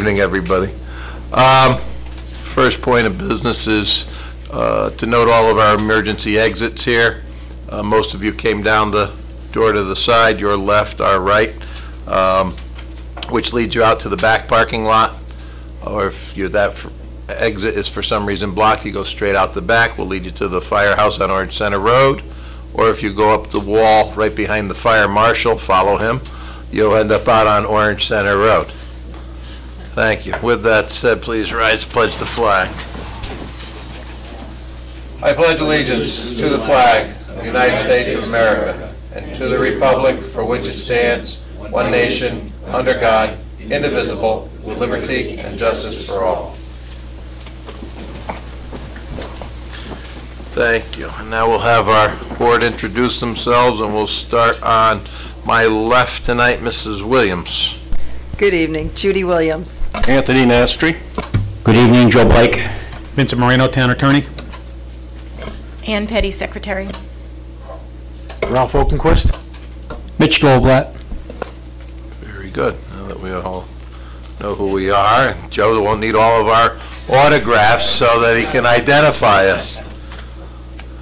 evening, everybody. First point of business is to note all of our emergency exits here. Most of you came down the door to the side, your left, our right, which leads you out to the back parking lot. Or if that exit is for some reason blocked, you go straight out the back. We'll lead you to the firehouse on Orange Center Road. Or if you go up the wall right behind the fire marshal, follow him, you'll end up out on Orange Center Road. Thank you. With that said, please rise, pledge the flag. I pledge allegiance to the flag of the United States of America and to the republic for which it stands, one nation, under God, indivisible, with liberty and justice for all. Thank you. And now we'll have our board introduce themselves, and we'll start on my left tonight, Mrs. Williams. Good evening. Judy Williams. Anthony Nastri. Good evening, Joe Blake. Vincent Moreno, Town Attorney. Ann Petty, Secretary. Ralph Oakenquist. Mitch Goldblatt. Very good. Now that we all know who we are, Joe won't need all of our autographs so that he can identify us.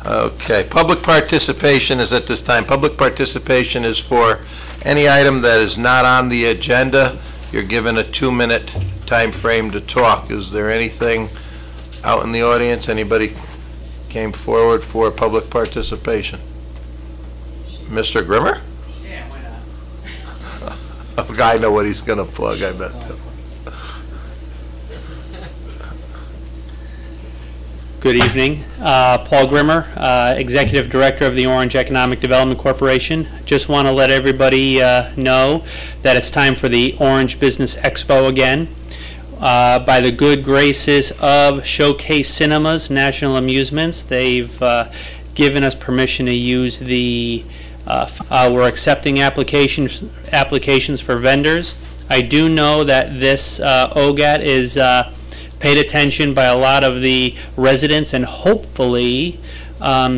Okay, public participation is at this time. Public participation is for any item that is not on the agenda. You're given a 2-minute time frame to talk. Is there anything out in the audience? Anybody came forward for public participation? Mr. Grimmer? Yeah, why not? I know what he's going to plug, I bet. Good evening. Paul Grimmer, Executive Director of the Orange Economic Development Corporation. Just want to let everybody know that it's time for the Orange Business Expo again. By the good graces of Showcase Cinemas, National Amusements, they've given us permission to use the, we're accepting applications for vendors. I do know that this OGAT is paid attention by a lot of the residents and hopefully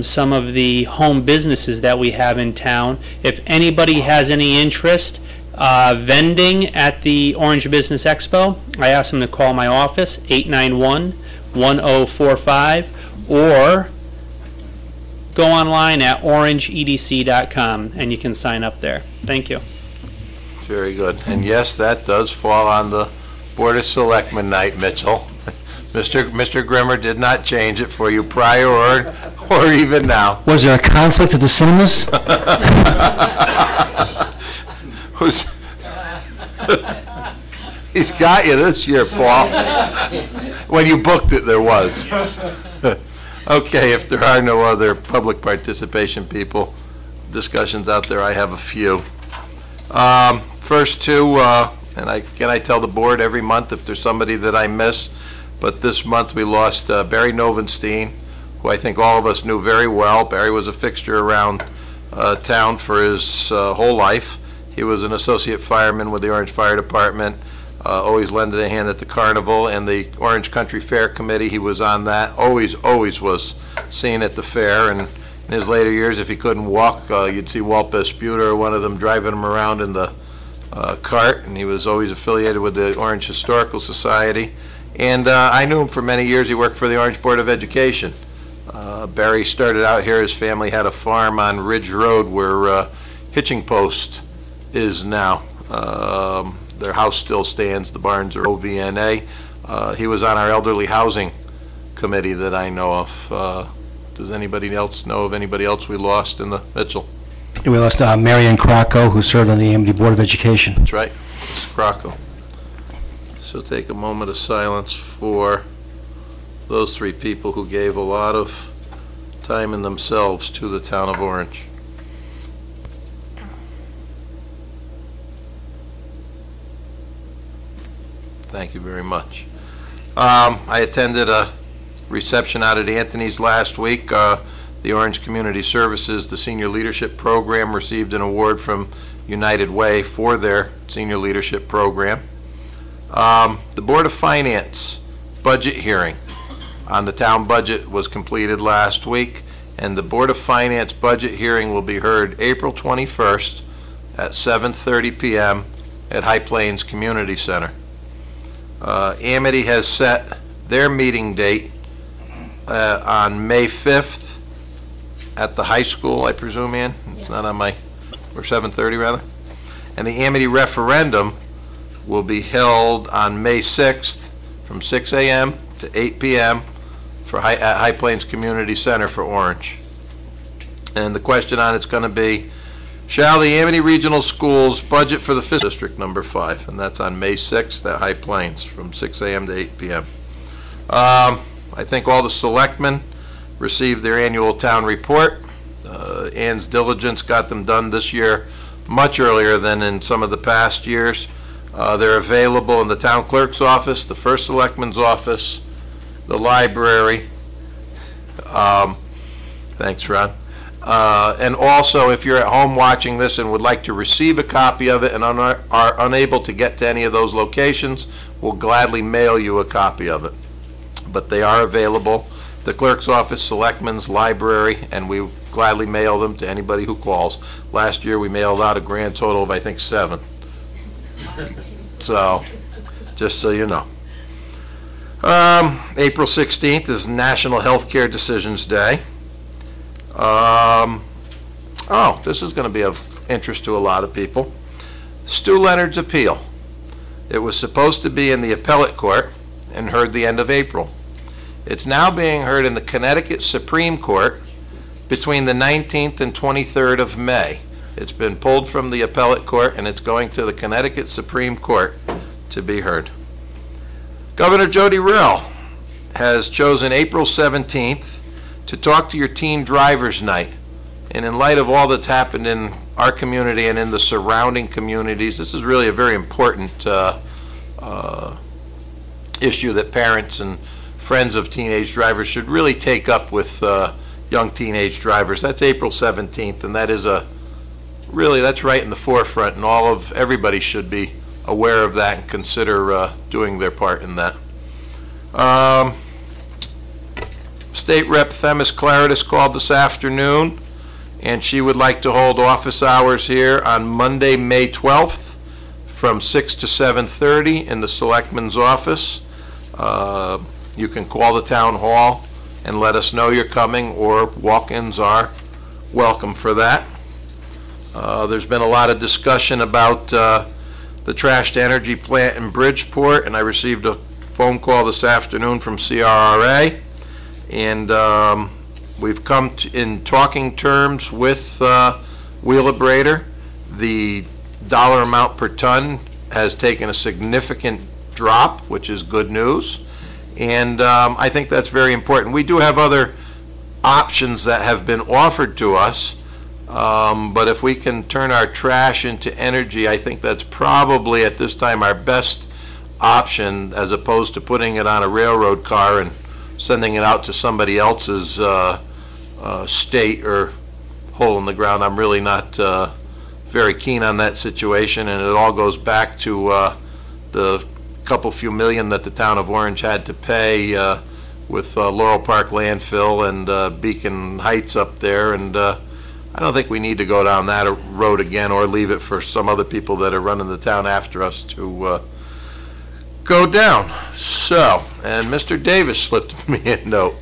some of the home businesses that we have in town. If anybody has any interest vending at the Orange Business Expo, I ask them to call my office, 891-1045, or go online at orangeedc.com and you can sign up there. Thank you. Very good. And yes, that does fall on the Board of Selectmen night, Mitchell. Mr. Grimmer did not change it for you prior or even now. Was there a conflict at the cinemas? He's got you this year, Paul. When you booked it, there was. Okay, if there are no other public participation people, discussions out there, I have a few. First two, and I tell the board every month if there's somebody that I miss, but this month we lost Barry Novenstein, who I think all of us knew very well. Barry was a fixture around town for his whole life. He was an associate fireman with the Orange Fire Department, always lended a hand at the carnival and the Orange Country Fair Committee. He was on that, always was seen at the fair. And in his later years, if he couldn't walk, you'd see Walt Besputer or one of them driving him around in the cart, and he was always affiliated with the Orange Historical Society. And I knew him for many years. He worked for the Orange Board of Education. Barry started out here. His family had a farm on Ridge Road where Hitching Post is now. Their house still stands. The barns are OVNA. He was on our elderly housing committee that I know of. Does anybody else know of anybody else we lost in the Mitchell? We lost Marion Crocco, who served on the AMD Board of Education. That's right, Mrs. Crocco. So take a moment of silence for those three people who gave a lot of time in themselves to the town of Orange. Thank you very much. I attended a reception out at Anthony's last week. The Orange Community Services, the Senior Leadership Program, received an award from United Way for their Senior Leadership Program. The Board of Finance budget hearing on the town budget was completed last week, and the Board of Finance budget hearing will be heard April 21st at 7:30 p.m. at High Plains Community Center. Amity has set their meeting date on May 5th at the high school, I presume, Ann? It's not on my, or 7:30 rather? And the Amity referendum will be held on May 6th from 6 a.m. to 8 p.m. At High Plains Community Center for Orange. And the question on it's going to be, shall the Amity Regional Schools budget for the fiscal district number 5? And that's on May 6th at High Plains from 6 a.m. to 8 p.m. I think all the selectmen received their annual town report. Ann's diligence got them done this year much earlier than in some of the past years. They're available in the town clerk's office, the first selectman's office, the library. Thanks, Ron. And also, if you're at home watching this and would like to receive a copy of it and are unable to get to any of those locations, we'll gladly mail you a copy of it. But they are available. The clerk's office, selectman's, library, and we gladly mail them to anybody who calls. Last year, we mailed out a grand total of, I think, 7. So, just so you know. April 16th is National Healthcare Decisions Day. Oh, this is going to be of interest to a lot of people. Stu Leonard's appeal. It was supposed to be in the appellate court and heard the end of April. It's now being heard in the Connecticut Supreme Court between the 19th and 23rd of May. It's been pulled from the appellate court and it's going to the Connecticut Supreme Court to be heard. Governor Jody Rill has chosen April 17th to talk to your teen drivers night. And in light of all that's happened in our community and in the surrounding communities, this is really a very important issue that parents and friends of teenage drivers should really take up with young teenage drivers. That's April 17th, and that is that's right in the forefront, and everybody should be aware of that and consider doing their part in that. State Rep Themis Claridis called this afternoon, and she would like to hold office hours here on Monday, May 12th from 6 to 7:30 in the Selectman's office. You can call the town hall and let us know you're coming, or walk-ins are welcome for that. There's been a lot of discussion about the trashed energy plant in Bridgeport, and I received a phone call this afternoon from CRRA, and we've come in talking terms with Wheelabrator. The dollar amount per ton has taken a significant drop, which is good news, and I think that's very important. We do have other options that have been offered to us, but if we can turn our trash into energy, I think that's probably at this time our best option, as opposed to putting it on a railroad car and sending it out to somebody else's state or hole in the ground. I'm really not very keen on that situation, and it all goes back to the few million that the town of Orange had to pay with Laurel Park landfill and Beacon Heights up there, and I don't think we need to go down that road again, or leave it for some other people that are running the town after us to go down. So, and Mr. Davis slipped me a note.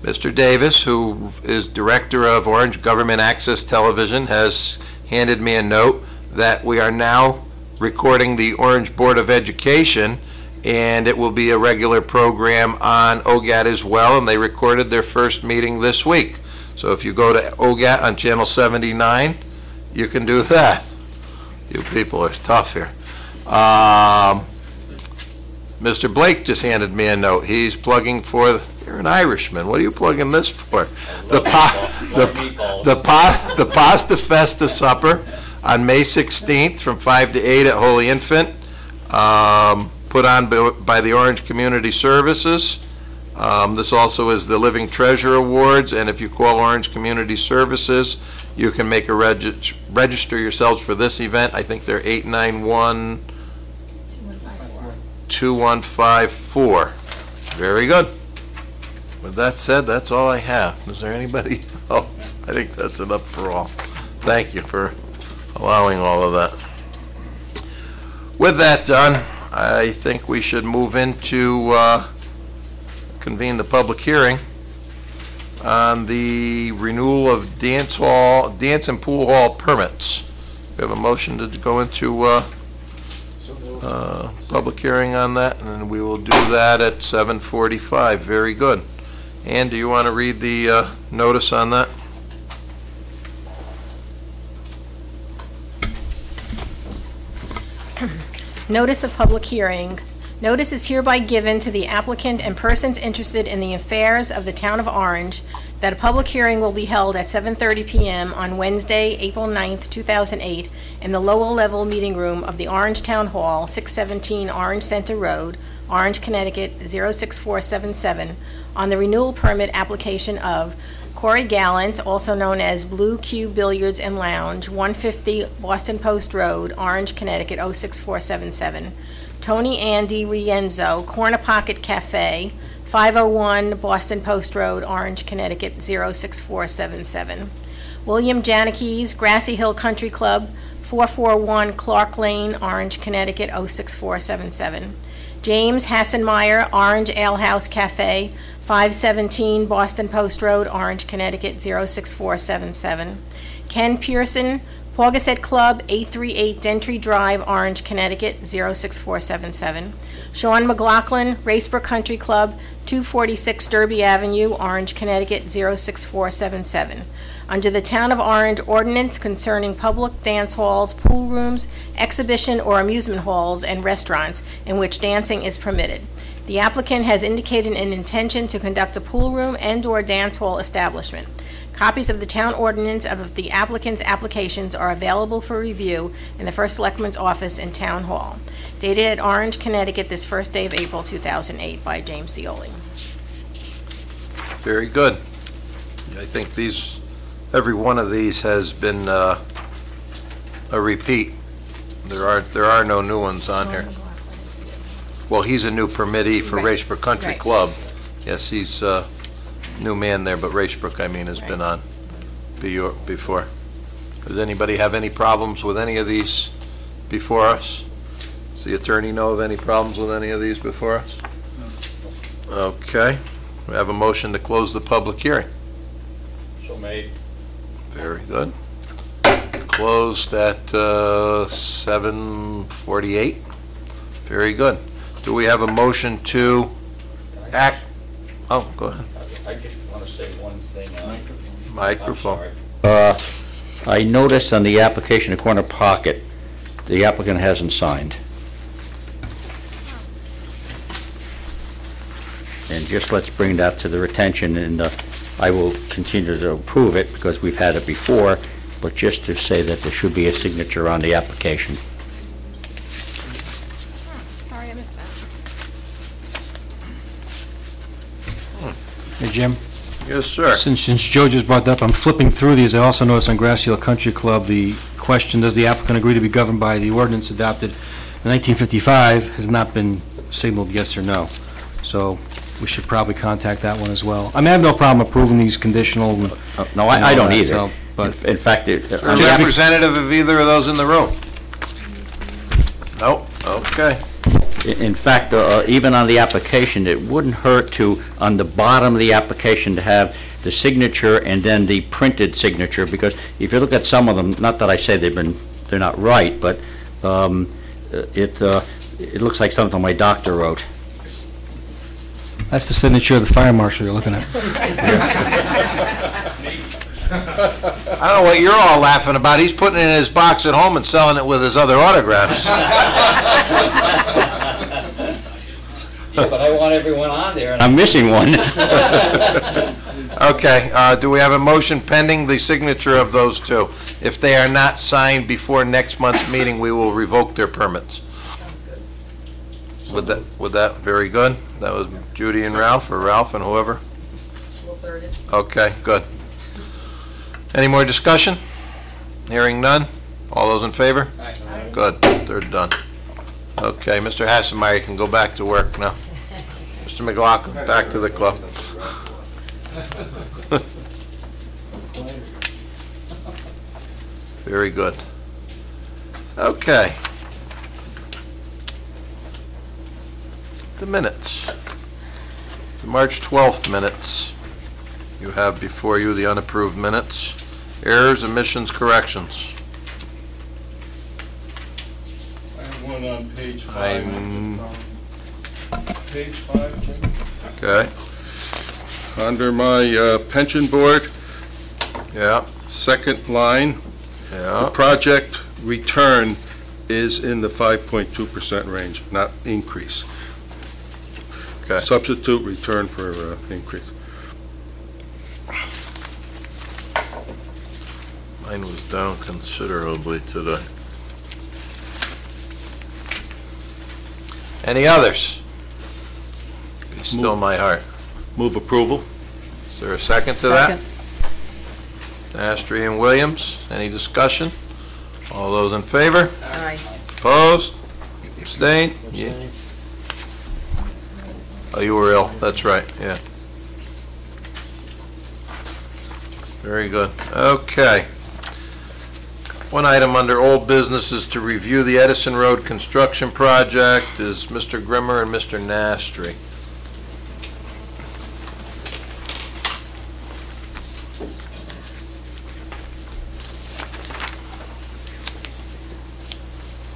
Mr. Davis, who is director of Orange Government Access Television, has handed me a note that we are now recording the Orange Board of Education, and it will be a regular program on OGAT as well, and they recorded their first meeting this week. So if you go to OGAT on channel 79, you can do that. You people are tough here. Mr. Blake just handed me a note. He's plugging for, you're an Irishman, what are you plugging this for? The Pasta Festa Supper on May 16th from 5 to 8 at Holy Infant, put on by the Orange Community Services. This also is the Living Treasure Awards, and if you call Orange Community Services, you can make a register yourselves for this event. I think they're 891-2154. Very good. With that said, that's all I have. Is there anybody else? I think that's enough for all. Thank you for allowing all of that. With that done, I think we should move into convene the public hearing on the renewal of dance and pool hall permits. We have a motion to go into public hearing on that, and we will do that at 7:45. Very good. Ann, do you want to read the notice on that? Notice of public hearing. Notice is hereby given to the applicant and persons interested in the affairs of the Town of Orange that a public hearing will be held at 7:30 p.m. on Wednesday, April 9th, 2008, in the lower level meeting room of the Orange Town Hall, 617 Orange Center Road, Orange, Connecticut, 06477, on the renewal permit application of Corey Gallant, also known as Blue Q Billiards and Lounge, 150 Boston Post Road, Orange, Connecticut, 06477. Tony Andy Rienzo, Corner Pocket Cafe, 501 Boston Post Road, Orange, Connecticut, 06477. William Janikes, Grassy Hill Country Club, 441 Clark Lane, Orange, Connecticut, 06477. James Hassenmeyer, Orange Ale House Cafe, 517 Boston Post Road, Orange, Connecticut, 06477. Ken Pearson, Paugussett Club, 838 Dentry Drive, Orange, Connecticut, 06477. Sean McLaughlin, Racebrook Country Club, 246 Derby Avenue, Orange, Connecticut, 06477. Under the Town of Orange ordinance concerning public dance halls, pool rooms, exhibition or amusement halls, and restaurants in which dancing is permitted. The applicant has indicated an intention to conduct a pool room and/or dance hall establishment. Copies of the town ordinance of the applicant's applications are available for review in the First Selectman's office in Town Hall. Dated at Orange, Connecticut, this first day of April 2008 by James Cioli. Very good. I think every one of these has been a repeat. There are no new ones on here. Well, he's a new permittee for Racebrook Country Club. Yes, he's new man there, but Racebrook, I mean, has been on before. Does anybody have any problems with any of these before us? Does the attorney know of any problems with any of these before us? Okay. We have a motion to close the public hearing. So made. Very good. Closed at 7:48. Very good. Do we have a motion to act? Oh, go ahead. I just want to say one thing. Microphone. I'm sorry. I noticed on the application of Corner Pocket, the applicant hasn't signed. And just let's bring that to their attention, and I will continue to approve it because we've had it before, but just to say that there should be a signature on the application. Sorry, I missed that. Hey, Jim, Yes, sir. since Joe just brought that up, I'm flipping through these. I also noticed on Grassy Hill Country Club, the question, does the applicant agree to be governed by the ordinance adopted in 1955, has not been signaled yes or no. So we should probably contact that one as well. I mean, I have no problem approving these conditional. No, I don't that, either. so, but In fact, Is there a representative of either of those in the room? No? Okay. in fact, even on the application, it wouldn't hurt to, on the bottom of the application, to have the signature and then the printed signature, because if you look at some of them, not that I say they're not right, but it looks like something my doctor wrote. that's the signature of the fire marshal you're looking at. I don't know what you're all laughing about. He's putting it in his box at home and selling it with his other autographs. Yeah, but I want everyone on there, and I'm missing one. Okay, do we have a motion pending the signature of those two? If they are not signed before next month's meeting, we will revoke their permits. Sounds good. With that, very good. That was Judy and Ralph, or Ralph and whoever. We'll third it. Okay, good. Any more discussion? Hearing none? All those in favor? Aye. Good, they're done. Okay, Mr. Hassenmeyer, you can go back to work now. Mr. McLaughlin, back to the club. Very good. Okay. The minutes. The March 12th minutes. You have before you the unapproved minutes. Errors, omissions, corrections. I have one on page 5. I'm- Page 5, Jim. Okay, Under my pension board, yeah, second line, yeah. project return is in the 5.2% range, not increase. Okay. Substitute return for increase. Mine was down considerably today. Any others? Be still my heart. Move approval. Is there a second to that? Second. Astry and Williams, any discussion? All those in favor? Aye. Opposed? Abstained? Yeah. Oh, you were ill, that's right, yeah. Very good, okay. One item under old business is to review the Edison Road construction project. Is Mr. Grimmer and Mr. Nastry.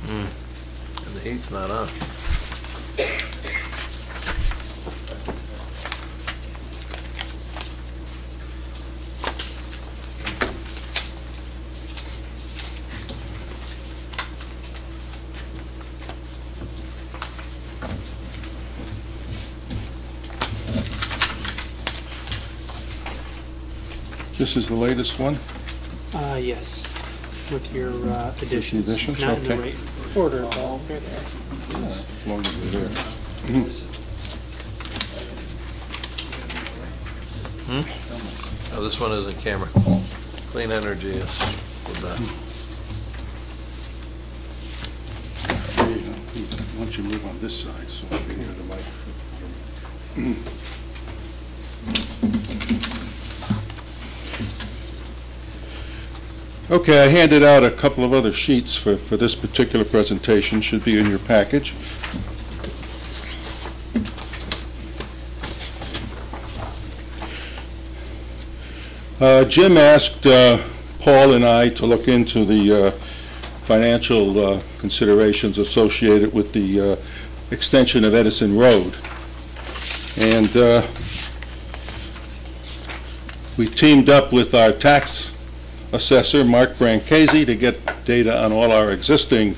And the heat's not on. This is the latest one? Yes, with your additions. additions, Not in the okay. right order, though. As long as they're there. Oh, this one isn't camera. Clean Energy is with that. There you go. Why don't you move on this side so I can hear the microphone? Okay, I handed out a couple of other sheets for this particular presentation, should be in your package. Jim asked Paul and I to look into the financial considerations associated with the extension of Edison Road. And we teamed up with our tax assessor, Mark Brancesi, to get data on all our existing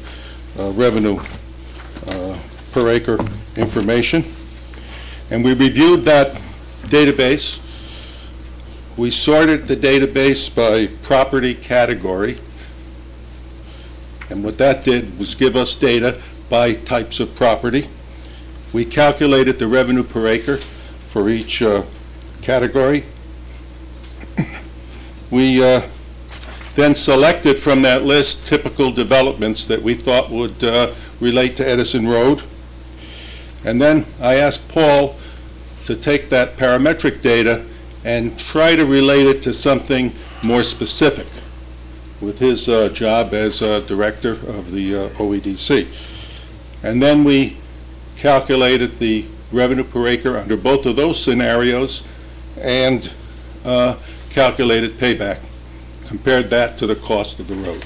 revenue per acre information. And we reviewed that database. We sorted the database by property category. And what that did was give us data by types of property. We calculated the revenue per acre for each category. We then selected from that list typical developments that we thought would relate to Edison Road. And then I asked Paul to take that parametric data and try to relate it to something more specific with his job as director of the OEDC. And then we calculated the revenue per acre under both of those scenarios and calculated payback, compared that to the cost of the road.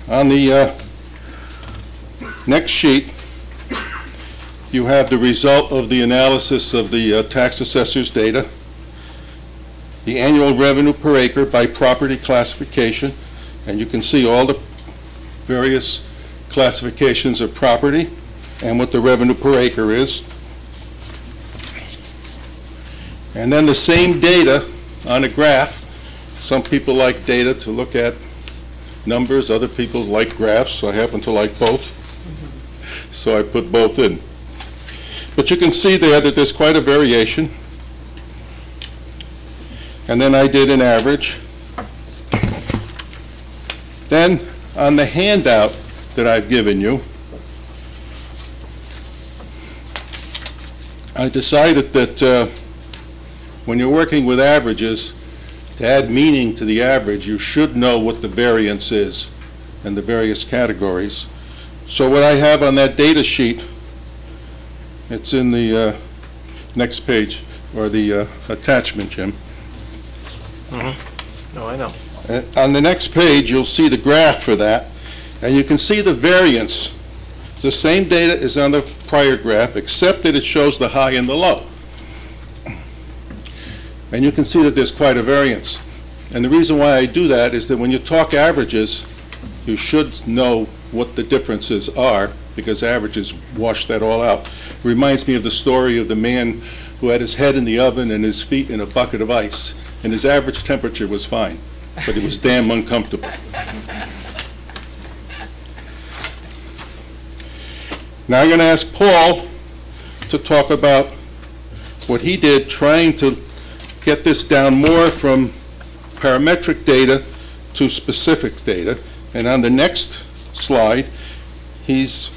On the next sheet, you have the result of the analysis of the tax assessor's data, the annual revenue per acre by property classification, and you can see all the various classifications of property and what the revenue per acre is. And then the same data on a graph. Some people like data to look at numbers, other people like graphs. I happen to like both, so I put both in. But you can see there that there's quite a variation. And then I did an average. Then on the handout that I've given you, I decided that when you're working with averages, to add meaning to the average, you should know what the variance is in the various categories. So what I have on that data sheet It's in the next page, or the attachment, Jim. No, I know. On the next page, you'll see the graph for that, and you can see the variance. It's the same data as on the prior graph, except that it shows the high and the low. And you can see that there's quite a variance. And the reason why I do that is that when you talk averages, you should know what the differences are, because averages wash that all out. It reminds me of the story of the man who had his head in the oven and his feet in a bucket of ice, and his average temperature was fine, but it was damn uncomfortable. Now I'm going to ask Paul to talk about what he did trying to get this down more from parametric data to specific data. And on the next slide, he's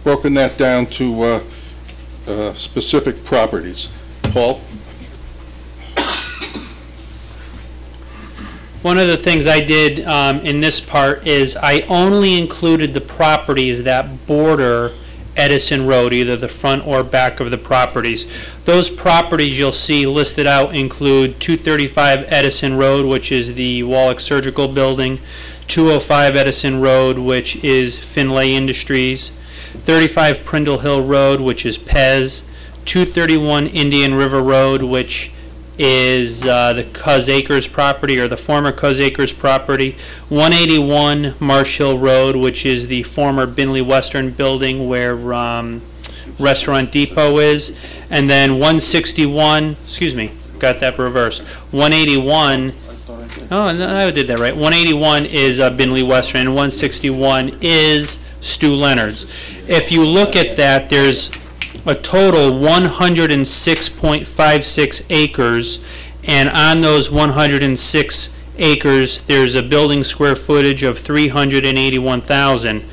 broken that down to specific properties. Paul? One of the things I did in this part is I only included the properties that border Edison Road, either the front or back of the properties. Those properties you'll see listed out include 235 Edison Road, which is the Wallach Surgical Building, 205 Edison Road, which is Finlay Industries, 35 Prindle Hill Road, which is Pez, 231 Indian River Road, which is the Cuz Acres property, or the former Cuz Acres property, 181 Marsh Hill Road, which is the former Binley Western building where Restaurant Depot is, and then 161, excuse me, got that reversed, 181, oh, no, I did that right, 181 is Binley Western, and 161 is Stu Leonard's. If you look at that, there's a total 106.56 acres, and on those 106 acres, there's a building square footage of 381,000.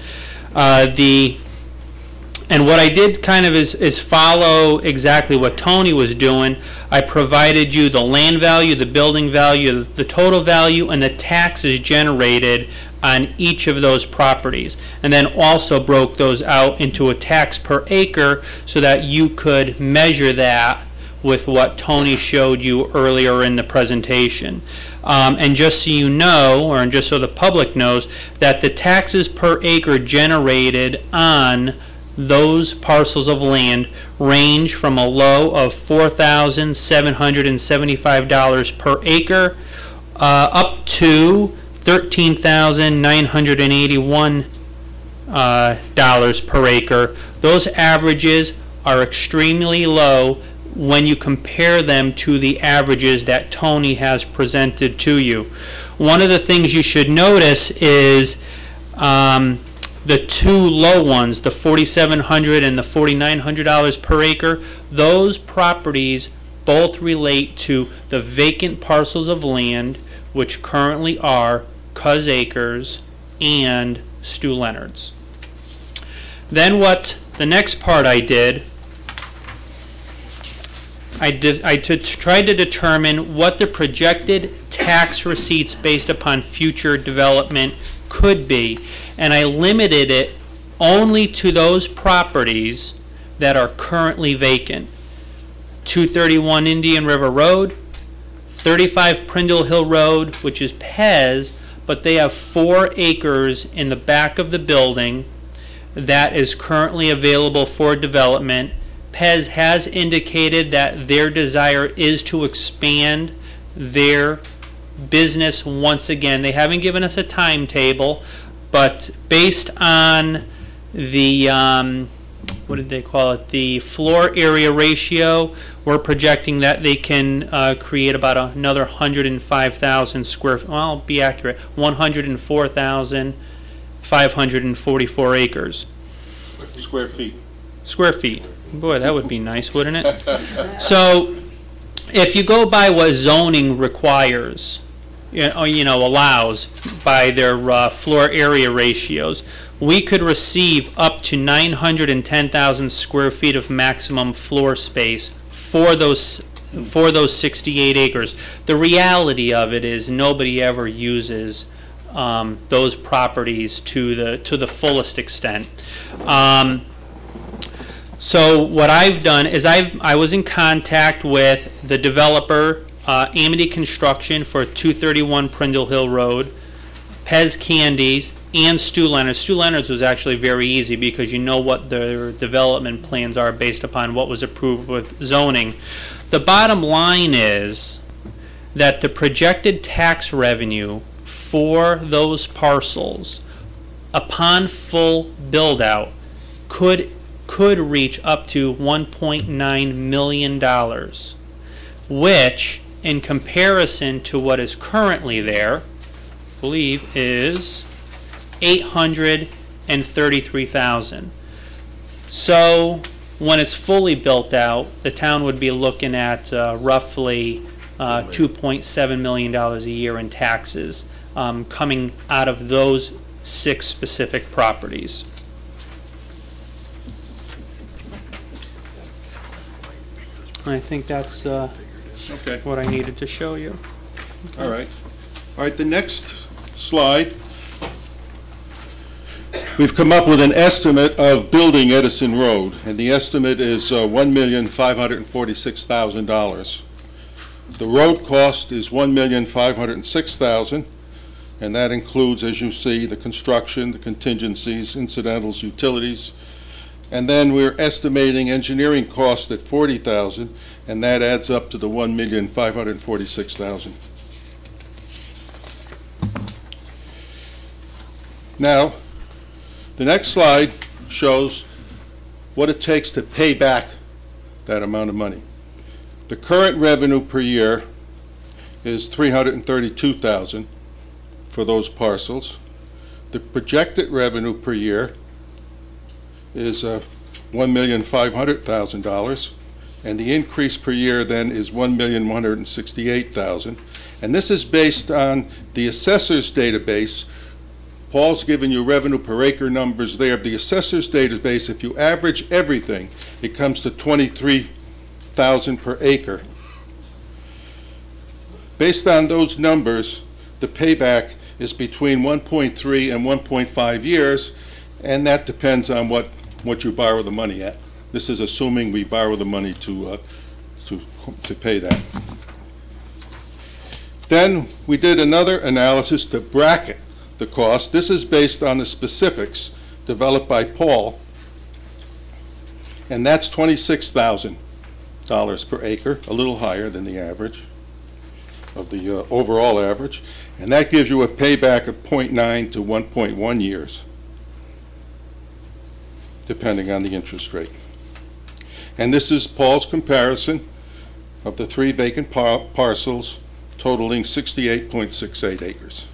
And what I did kind of is follow exactly what Tony was doing. I provided you the land value, the building value, the total value, and the taxes generated on each of those properties, and then also broke those out into a tax per acre so that you could measure that with what Tony showed you earlier in the presentation. And just so you know, or just so the public knows, that the taxes per acre generated on those parcels of land range from a low of $4,775 per acre up to $13,981 per acre. Those averages are extremely low when you compare them to the averages that Tony has presented to you. One of the things you should notice is the two low ones, the $4,700 and the $4,900 per acre. Those properties both relate to the vacant parcels of land, which currently are Cuz Acres and Stu Leonard's. Then what the next part I did, I tried to determine what the projected tax receipts based upon future development could be, and I limited it only to those properties that are currently vacant. 231 Indian River Road, 35 Prindle Hill Road, which is Pez, but they have 4 acres in the back of the building that is currently available for development. Pez has indicated that their desire is to expand their business once again. They haven't given us a timetable, but based on the, what did they call it, the floor area ratio, we're projecting that they can create about another 105,000 square, well, I'll be accurate, 104,544 acres. Square feet. Square feet. Boy, that would be nice, wouldn't it? So, if you go by what zoning requires, allows by their floor area ratios, we could receive up to 910,000 square feet of maximum floor space for those 68 acres. The reality of it is nobody ever uses those properties to the fullest extent. So what I've done is I was in contact with the developer, Amity Construction for 231 Prindle Hill Road, Pez Candies, and Stu Leonard's. Stu Leonard's was actually very easy because you know what their development plans are based upon what was approved with zoning. The bottom line is that the projected tax revenue for those parcels upon full build-out could reach up to $1.9 million, which, in comparison to what is currently there, I believe is $833,000. So when it's fully built out, the town would be looking at roughly $2.7 million a year in taxes coming out of those 6 specific properties. I think that's Okay. what I needed to show you. All right. All right, the next slide. We've come up with an estimate of building Edison Road, and the estimate is $1,546,000. The road cost is $1,506,000, and that includes, as you see, the construction, the contingencies, incidentals, utilities. And then we're estimating engineering cost at $40,000, and that adds up to the $1,546,000. Now, the next slide shows what it takes to pay back that amount of money. The current revenue per year is $332,000 for those parcels. The projected revenue per year is $1,500,000, and the increase per year then is $1,168,000. And this is based on the assessor's database. Paul's given you revenue per acre numbers there. The assessor's database, if you average everything, it comes to $23,000 per acre. Based on those numbers, the payback is between 1.3 and 1.5 years, and that depends on what you borrow the money at. This is assuming we borrow the money to pay that. Then we did another analysis to bracket the cost. This is based on the specifics developed by Paul, and that's $26,000 per acre, a little higher than the average of the overall average, and that gives you a payback of 0.9 to 1.1 years, depending on the interest rate. And this is Paul's comparison of the 3 vacant parcels totaling 68.68 acres.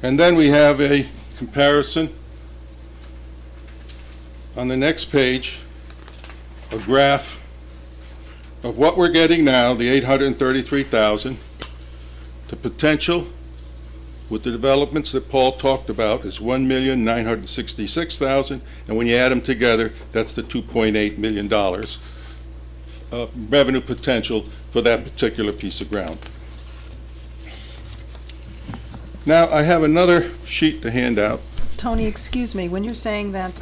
And then we have a comparison on the next page, a graph of what we're getting now, the $833,000. The potential with the developments that Paul talked about is $1,966,000, and when you add them together, that's the $2.8 million revenue potential for that particular piece of ground. Now, I have another sheet to hand out. Tony, excuse me, when you're saying that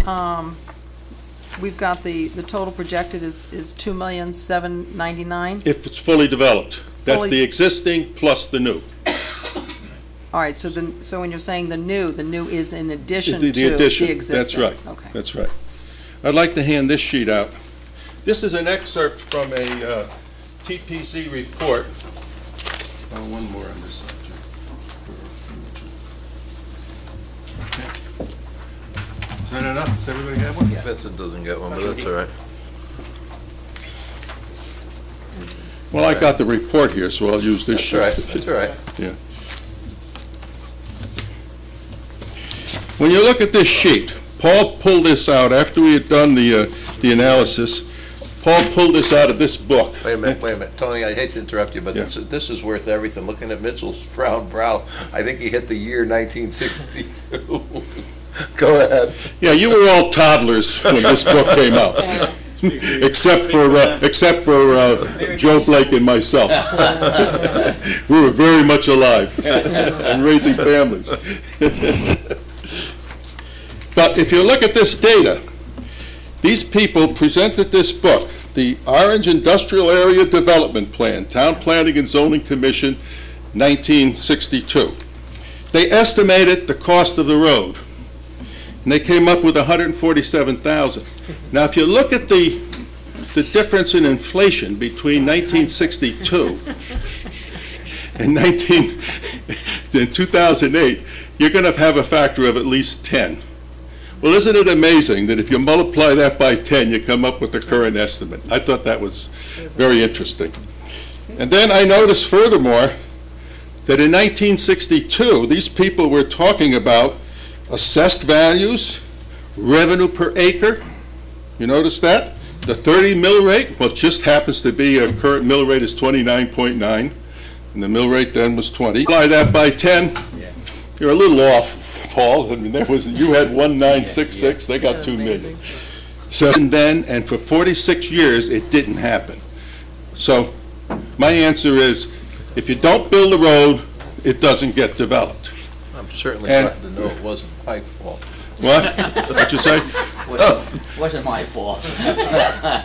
we've got the total projected is $2,799,000? If it's fully developed. That's the existing plus the new. All right, so when you're saying the new is in addition to The addition, the existing? that's right. Okay. That's right. I'd like to hand this sheet out. This is an excerpt from a TPZ report. One more on this subject. Okay. Is that enough? Does everybody have one? Vincent doesn't get one, but that's all right. Well, I got the report here, so I'll use this sheet. That's all right. Yeah. When you look at this sheet, Paul pulled this out after we had done the analysis. Paul pulled this out of this book. Wait a minute. Tony, I hate to interrupt you, but Yeah. this is worth everything. Looking at Mitchell's frown brow, I think he hit the year 1962. Go ahead. Yeah, you were all toddlers when this book came out, except for Joe Blake and myself. We were very much alive and raising families. But if you look at this data, these people presented this book, the Orange Industrial Area Development Plan, Town Planning and Zoning Commission, 1962. They estimated the cost of the road, and they came up with $147,000. Now, if you look at the difference in inflation between 1962 and 2008, you're going to have a factor of at least 10. Well, isn't it amazing that if you multiply that by 10, you come up with the current estimate? I thought that was very interesting. And then I noticed furthermore that in 1962, these people were talking about assessed values, revenue per acre. You notice that? The 30 mill rate, well, it just happens to be a current mill rate is 29.9, and the mill rate then was 20. Multiply that by 10, you're a little off, Paul. I mean, you had 1966, they got 2 million. So and for 46 years, it didn't happen. So my answer is, if you don't build a road, it doesn't get developed. I'm certainly glad to know it wasn't my fault. What? What'd you say? Wasn't my fault.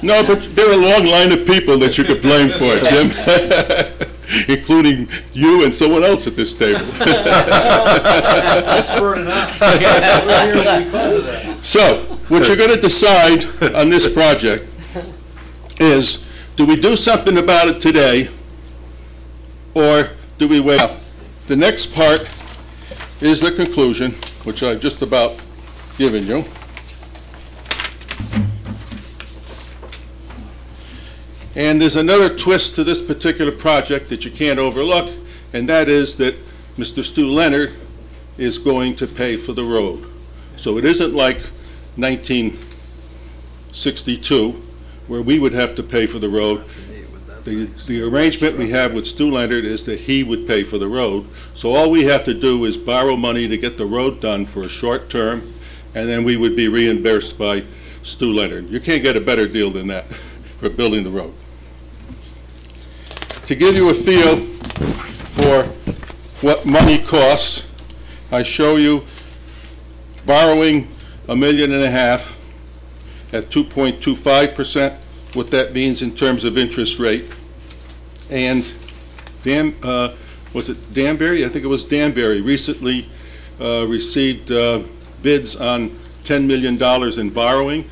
No, but there are a long line of people that you could blame for it, Jim, including you and someone else at this table. So, what you're going to decide on this project is, do we do something about it today, or do we wait? The next part is the conclusion, which I've just about given you. And there's another twist to this particular project that you can't overlook, and that is that Mr. Stu Leonard is going to pay for the road. So it isn't like 1962, where we would have to pay for the road. The arrangement we have with Stu Leonard is that he would pay for the road. So all we have to do is borrow money to get the road done for a short term, and then we would be reimbursed by Stu Leonard. You can't get a better deal than that for building the road. To give you a feel for what money costs, I show you borrowing $1.5 million at 2.25%, what that means in terms of interest rate. And was it Danbury? I think it was Danbury recently received bids on $10 million in borrowing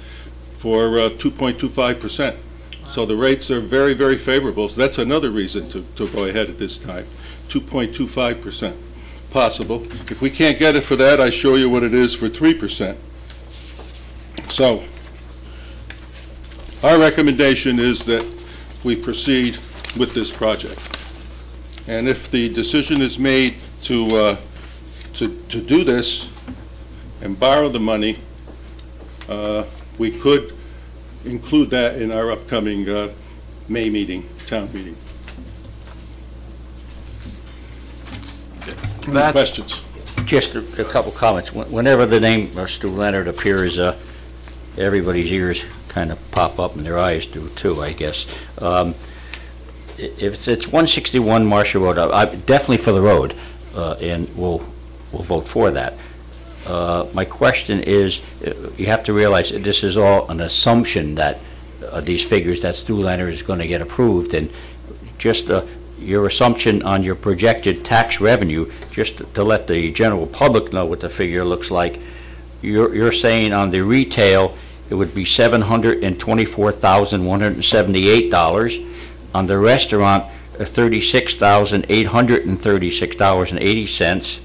for 2.25%. So the rates are very, very favorable. So that's another reason to go ahead at this time. 2.25% possible. If we can't get it for that, I show you what it is for 3%. So our recommendation is that we proceed with this project. And if the decision is made to do this and borrow the money, we could include that in our upcoming May meeting, town meeting. Any questions? Just a couple comments. Whenever the name of Stu Leonard appears, everybody's ears kind of pop up and their eyes do too, I guess. If it's 161 Marshall Road, I'm definitely for the road, and we'll vote for that. My question is, you have to realize that this is all an assumption that these figures that Stu Leonard is going to get approved, and just your assumption on your projected tax revenue, just to let the general public know what the figure looks like. You're saying on the retail it would be $724,178. On the restaurant, $36,836.80.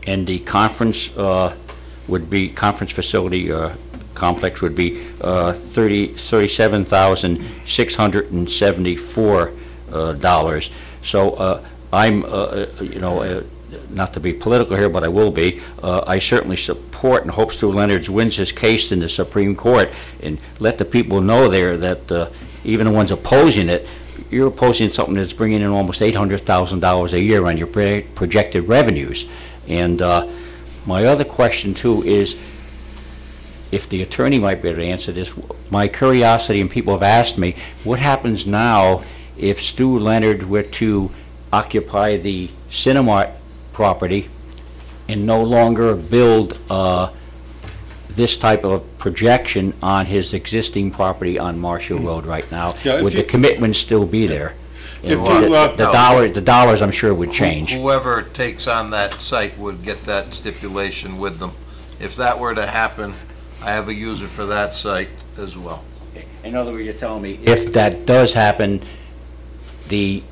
And the conference conference facility complex would be $37,674. So I'm, not to be political here, but I will be. I certainly support and hope Stu Leonard wins his case in the Supreme Court, and let the people know there that even the ones opposing it, you're opposing something that's bringing in almost $800,000 a year on your projected revenues. And my other question too is, if the attorney might be able to answer this, my curiosity, and people have asked me, what happens now if Stu Leonard were to occupy the Cinemark property and no longer build this type of projection on his existing property on Marshall Road right now? Yeah, if Would the you- commitment still be there? If And you, the dollars, I'm sure, would change. Whoever takes on that site would get that stipulation with them. If that were to happen, I have a user for that site as well. In other words, you're telling me, if that does happen, the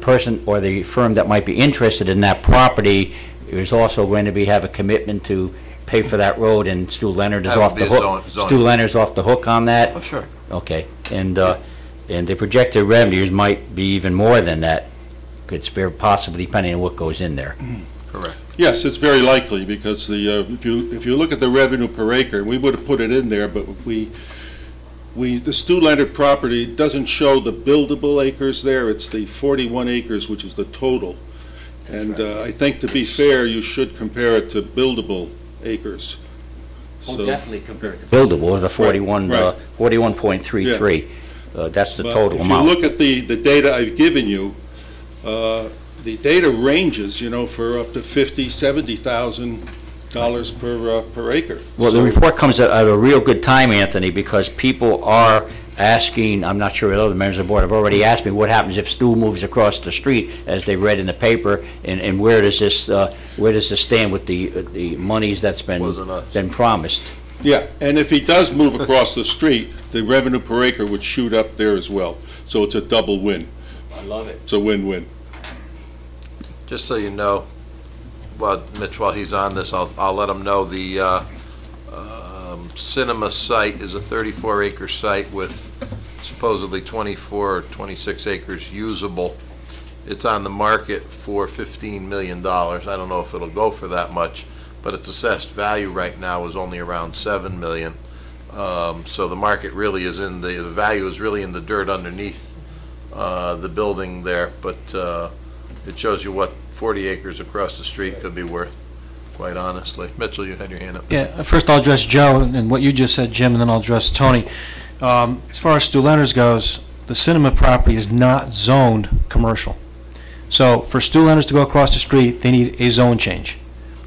person or the firm that might be interested in that property is also going to have a commitment to pay for that road, and Stu Leonard is That would off be the a hook? zoning. Stu Leonard's off the hook on that? Oh, sure. Okay, and the projected revenues might be even more than that. Could spare, possibly, depending on what goes in there. Correct. yes, it's very likely, because if you look at the revenue per acre, we would have put it in there, but the Stu Leonard property doesn't show the buildable acres there. It's the 41 acres, which is the total. And I think, to be fair, you should compare it to buildable acres. So- Definitely compared to buildable, the 41, right. 41.33. That's the But total amount. If you look at the data I've given you, the data ranges, for up to $50,000, $70,000 per acre. Well, the So- report comes at a real good time, Anthony, because people are asking, I'm not sure if other members of the board have already asked me, what happens if Stu moves across the street, as they read in the paper, and where does this stand with the monies that's Wasn't us. been promised? Yeah, and if he does move across the street, the revenue per acre would shoot up there as well. So it's a double win. I love it. It's a win-win. Just so you know, well, Mitch, while he's on this, I'll let him know the cinema site is a 34-acre site with supposedly 24 or 26 acres usable. It's on the market for $15 million. I don't know if it'll go for that much, but its assessed value right now is only around $7 million. So the market really is the value is really in the dirt underneath the building there, but it shows you what 40 acres across the street could be worth, quite honestly. Mitchell, you had your hand up. Yeah, first I'll address Joe and what you just said, Jim, and then I'll address Tony. As far as Stu Leonard's goes, the cinema property is not zoned commercial. So for Stu Leonard's to go across the street, they need a zone change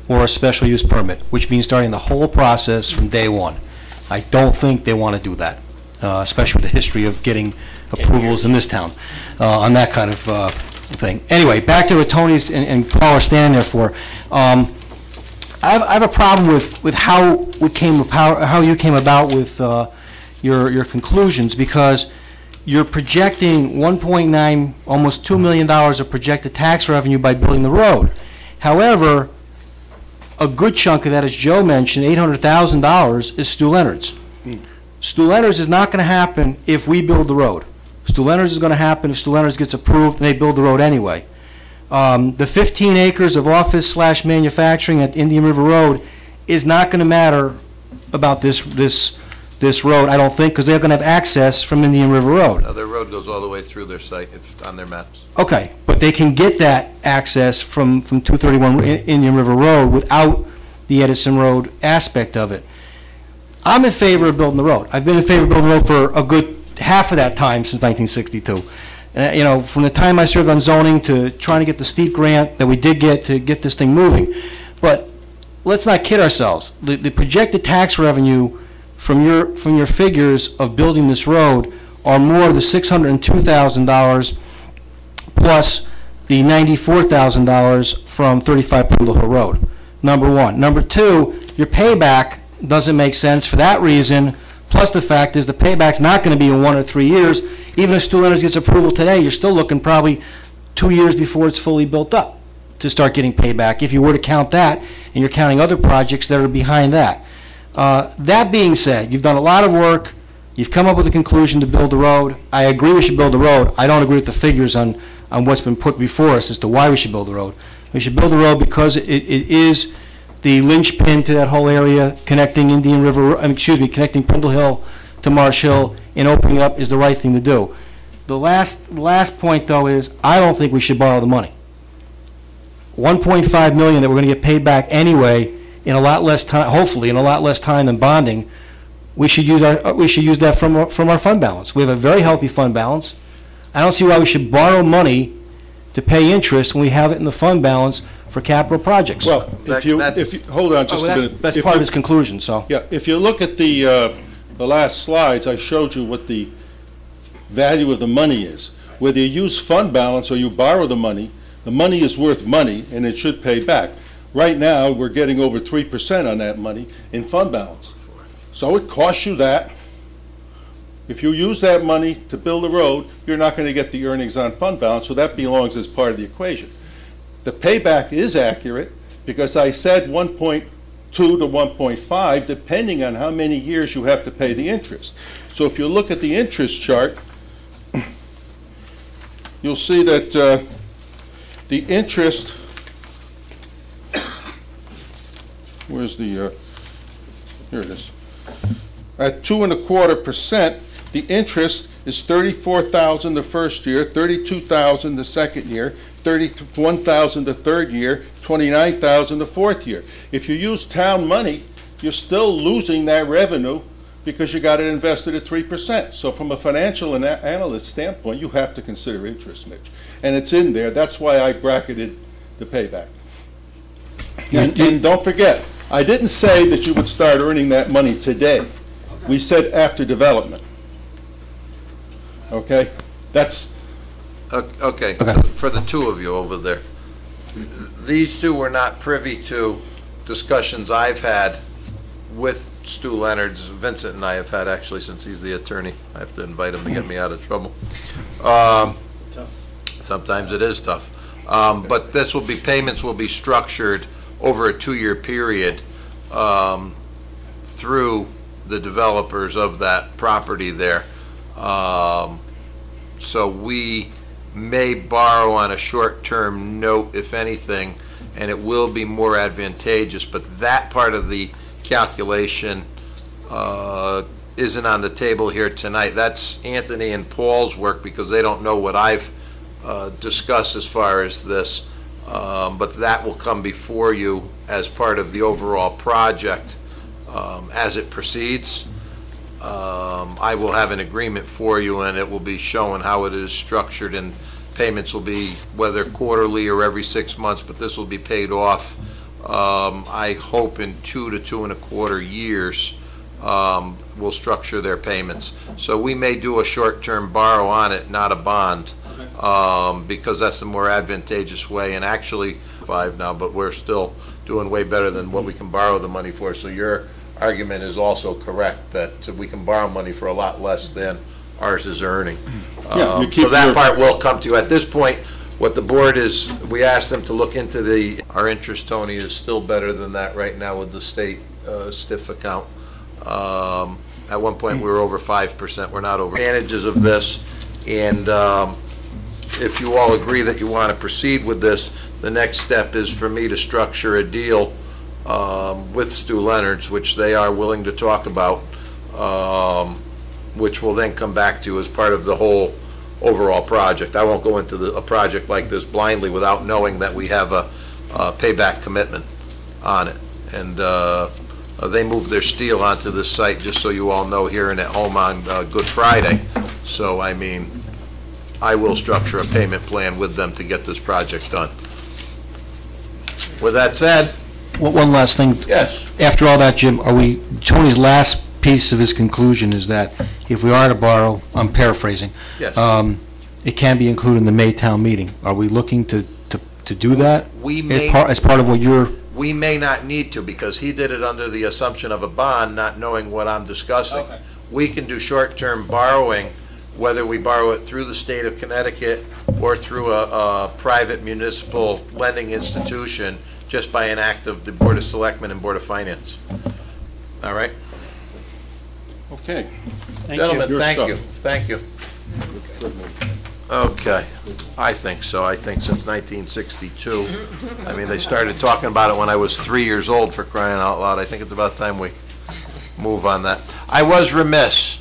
or a special use permit, which means starting the whole process from day one. I don't think they want to do that, especially with the history of getting approvals in this town on that kind of thing. Anyway, back to what Tony's and Paul are standing there for. I have a problem with how you came about with your conclusions, because you're projecting 1.9, almost $2 million of projected tax revenue by building the road. However, a good chunk of that, as Joe mentioned, $800,000 is Stu Leonard's. Stu Leonard's is not going to happen if we build the road. Stu Leonard's is going to happen if Stu Leonard's gets approved and they build the road anyway. The 15 acres of office/manufacturing at Indian River Road is not going to matter about this road, I don't think, because they're going to have access from Indian River Road. Their road goes all the way through their site on their maps. Okay, but they can get that access from 231 Indian River Road without the Edison Road aspect of it. I'm in favor of building the road. I've been in favor of building the road for a good half of that time since 1962. From the time I served on zoning to trying to get the steep grant that we did get to get this thing moving. But let's not kid ourselves. The projected tax revenue from your figures of building this road are more the $602,000 plus the $94,000 from 35 Poodle Hill Road. Number one. Number two, your payback doesn't make sense for that reason. Plus the fact is the payback's not going to be in 1 or 3 years. Even if Stu Leonard's gets approval today, you're still looking probably 2 years before it's fully built up to start getting payback, if you were to count that, and you're counting other projects that are behind that. That being said, you've done a lot of work. You've come up with a conclusion to build the road. I agree we should build the road. I don't agree with the figures on what's been put before us as to why we should build the road. We should build the road because it is the linchpin to that whole area, connecting connecting Pendle Hill to Marsh Hill, and opening up is the right thing to do. The last point, though, is I don't think we should borrow the money. $1.5 million that we're going to get paid back anyway in a lot less time, hopefully in a lot less time than bonding. We should use that from our fund balance. We have a very healthy fund balance. I don't see why we should borrow money to pay interest when we have it in the fund balance for capital projects. Well, if you, hold on Oh, just a minute. that's If part you- of his conclusion, so. Yeah, if you look at the last slides, I showed you what the value of the money is. Whether you use fund balance or you borrow the money is worth money, and it should pay back. Right now, we're getting over 3% on that money in fund balance. So it costs you that. If you use that money to build a road, you're not going to get the earnings on fund balance, so that belongs as part of the equation. The payback is accurate, because I said 1.2 to 1.5, depending on how many years you have to pay the interest. So if you look at the interest chart, you'll see that the interest, where's the, here it is. At 2.25%, the interest is $34,000 the first year, $32,000 the second year, $31,000 the third year, $29,000 the fourth year. If you use town money, you're still losing that revenue because you got it invested at 3%. So from a financial analyst standpoint, you have to consider interest, Mitch. And it's in there. That's why I bracketed the payback. And don't forget, I didn't say that you would start earning that money today. We said after development. Okay? That's... Okay, for the two of you over there, these two were not privy to discussions I've had with Stu Leonard's. Vincent and I have had, actually, since he's the attorney. I have to invite him to get me out of trouble. Sometimes it is tough. But this will be, payments will be structured over a 2-year period through the developers of that property there. So we may borrow on a short-term note, if anything, and it will be more advantageous, but that part of the calculation isn't on the table here tonight. That's Anthony and Paul's work, because they don't know what I've discussed as far as this, but that will come before you as part of the overall project as it proceeds. I will have an agreement for you, and it will be showing how it is structured, and payments will be whether quarterly or every 6 months, but this will be paid off, I hope, in 2 to 2.25 years. We'll structure their payments. So we may do a short-term borrow on it, not a bond, because that's the more advantageous way. And actually, 5 now, but we're still doing way better than what we can borrow the money for. So your argument is also correct, that we can borrow money for a lot less than ours is earning. So that part will come to you. At this point, what the board is, we asked them to look into our interest, Tony, is still better than that right now with the state STIF account. At one point, we were over 5%. We're not over. Advantages of this, and if you all agree that you want to proceed with this, the next step is for me to structure a deal with Stu Leonard's, which they are willing to talk about, which will then come back to you as part of the whole overall project. I won't go into a project like this blindly without knowing that we have a payback commitment on it. And they moved their steel onto this site, just so you all know, here and at home on Good Friday. So, I mean, I will structure a payment plan with them to get this project done. With that said, One last thing. yes. After all that, Jim, Tony's last piece of his conclusion is that if we are to borrow, I'm paraphrasing, Yes. it can be included in the May town meeting. Are we looking to do that? We may, As part of what you're... we may not need to, because he did it under the assumption of a bond, not knowing what I'm discussing. Okay. We can do short-term borrowing, whether we borrow it through the state of Connecticut or through a private municipal lending institution, just by an act of the Board of Selectmen and Board of Finance. All right? Okay. Gentlemen, Your thank stuff. you, thank you. Okay, I think so. I think since 1962. I mean, they started talking about it when I was 3 years old, for crying out loud. I think it's about time we move on that. I was remiss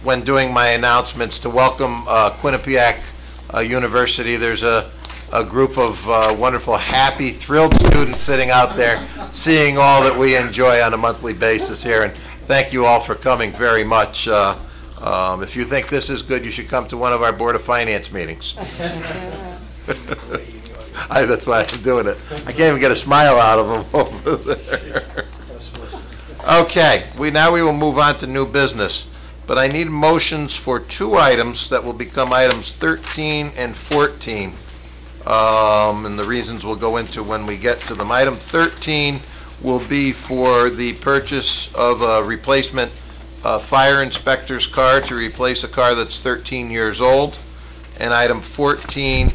when doing my announcements to welcome Quinnipiac University. There's a group of wonderful, happy, thrilled students sitting out there, seeing all that we enjoy on a monthly basis here. And thank you all for coming very much. If you think this is good, you should come to one of our Board of Finance meetings. That's why I'm doing it. I can't even get a smile out of them over there. Okay, now we will move on to new business, but I need motions for two items that will become items 13 and 14. And the reasons we'll go into when we get to them. Item 13 will be for the purchase of a replacement fire inspector's car to replace a car that's 13 years old. And item 14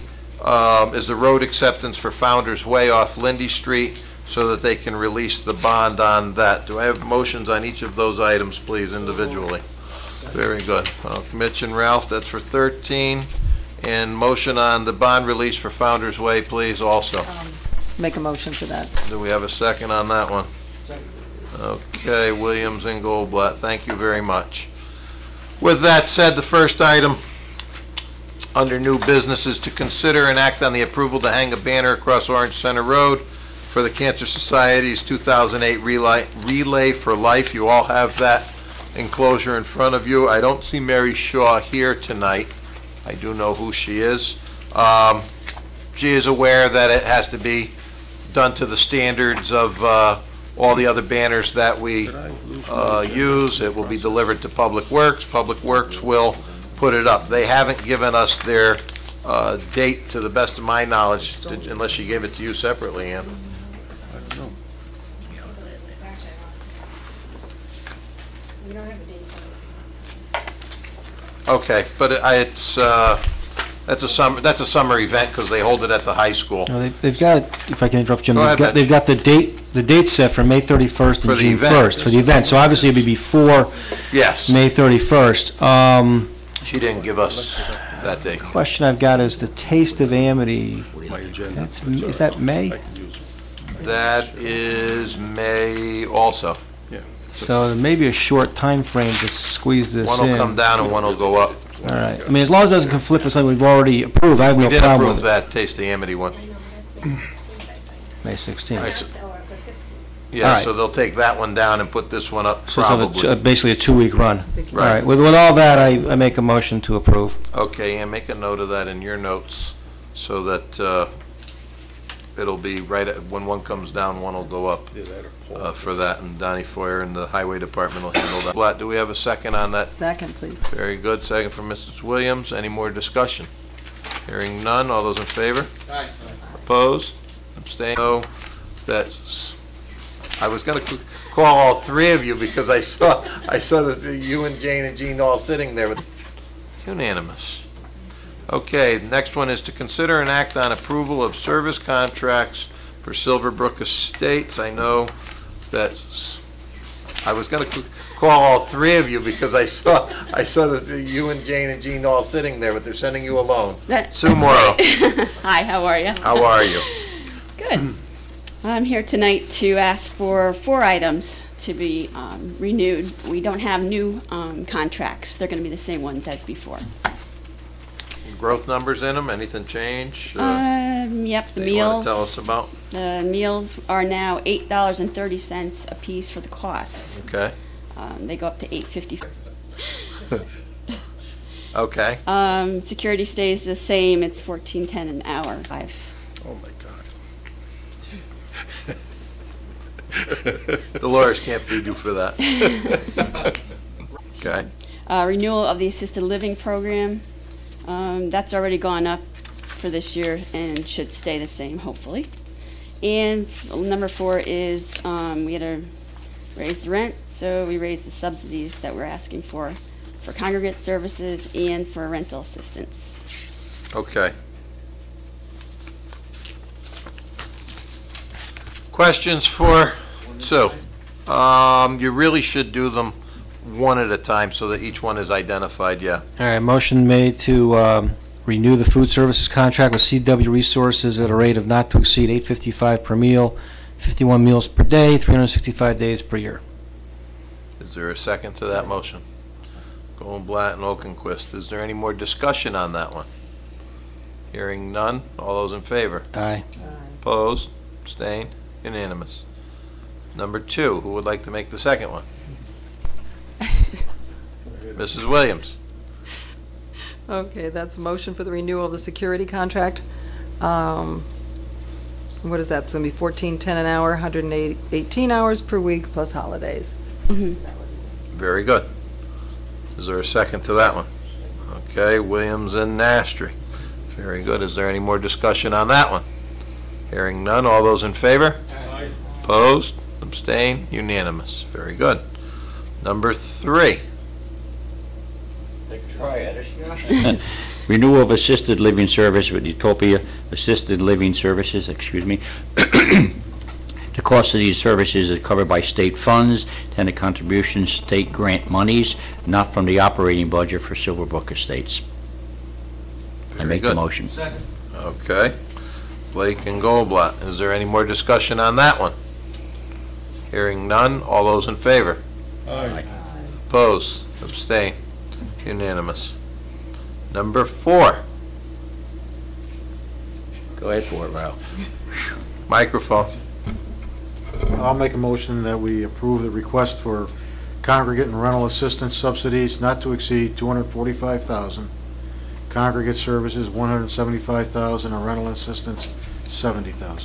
is the road acceptance for Founder's Way off Lindy Street so that they can release the bond on that. Do I have motions on each of those items, please, individually? Very good. Mitch and Ralph, that's for 13. And motion on the bond release for Founder's Way, please, also. Make a motion for that. Do we have a second on that one? Okay, Williams and Goldblatt, thank you very much. With that said, the first item under new business is to consider and act on the approval to hang a banner across Orange Center Road for the Cancer Society's 2008 Relay for Life. You all have that enclosure in front of you. I don't see Mary Shaw here tonight. I do know who she is. She is aware that it has to be done to the standards of all the other banners that we use. It will be delivered to Public Works. Public Works will put it up. They haven't given us their date, to the best of my knowledge, unless she gave it to you separately, Ann. We don't have a date on it. Okay, but that's a summer event because they hold it at the high school. No, they've got, if I can interrupt, Jim, Go ahead, they've got the date set for May 31st For and the June event. 1st for the event. So obviously it'll be before Yes, May 31st. she didn't give us that date. Question I've got is the Taste of Amity. Is that May? That is May also. So there may be a short time frame to squeeze this in. One will come down and one will go up. All right. I mean, as long as it doesn't conflict with something we've already approved, I have We no did problem approve with it. that Taste the Amity one. May 16th. All right, so- Or the 15th. Yeah, All right. so they'll take that one down and put this one up So it's probably. basically a 2-week run. All Right. right. With all that, I make a motion to approve. Okay, and make a note of that in your notes so that it'll be right at, when one comes down, one will go up for that, and Donnie Foyer and the Highway Department will handle that. Blatt, do we have a second on that? Second, please. Very good. Second from Mrs. Williams. Any more discussion? Hearing none. All those in favor? Aye. Opposed? Abstained? No. That's, I was going to call all three of you because I saw that you and Jane and Jean all sitting there. But unanimous. Okay, next one is to consider and act on approval of service contracts for Silverbrook Estates. I know that I was going to call all three of you because I saw that you and Jane and Jean all sitting there, but they're sending you alone. Sue Morrow, Hi, how are you? how are you? Good. I'm here tonight to ask for 4 items to be renewed. We don't have new contracts. They're going to be the same ones as before. Growth numbers in them, anything change? Yep, the that you want meals. to tell us about? The meals are now $8.30 a piece for the cost. Okay, They go up to $8.50. okay. Security stays the same. It's $14.10 an hour. Oh, my God. The lawyers can't feed you for that. Okay, Renewal of the assisted living program. That's already gone up for this year and should stay the same, hopefully. And number 4 is we had to raise the rent, so we raised the subsidies that we're asking for congregate services and for rental assistance. okay. Questions for Sue? You really should do them one at a time so that each one is identified, yeah. All right, motion made to renew the food services contract with CW Resources at a rate of not to exceed $8.55 per meal, 51 meals per day, 365 days per year. Is there a second to that motion? Goldblatt and Okenquist. Is there any more discussion on that one? Hearing none. All those in favor? Aye. Opposed? Abstained? Unanimous. Number 2, who would like to make the second one? Mrs. Williams. Okay, that's a motion for the renewal of the security contract What is that? It's going to be $14.10 an hour, 118 hours per week plus holidays. Very good. Is there a second to that one? Okay, Williams and Nastri. Very good. Is there any more discussion on that one? Hearing none. All those in favor? Aye. Opposed? Abstained? Unanimous. Very good. Number 3. Try it. Renewal of assisted living service with Utopia Assisted Living Services, excuse me. The cost of these services is covered by state funds, tenant contributions, state grant monies, not from the operating budget for Silverbrook Estates. I Very make the good. motion. Okay. Blake and Goldblatt. Is there any more discussion on that one? Hearing none. All those in favor? Aye. Opposed? Abstained? Unanimous. Number 4. Go ahead for it, Ralph. Microphone. I'll make a motion that we approve the request for congregate and rental assistance subsidies not to exceed $245,000. Congregate services, $175,000, and rental assistance, $70,000.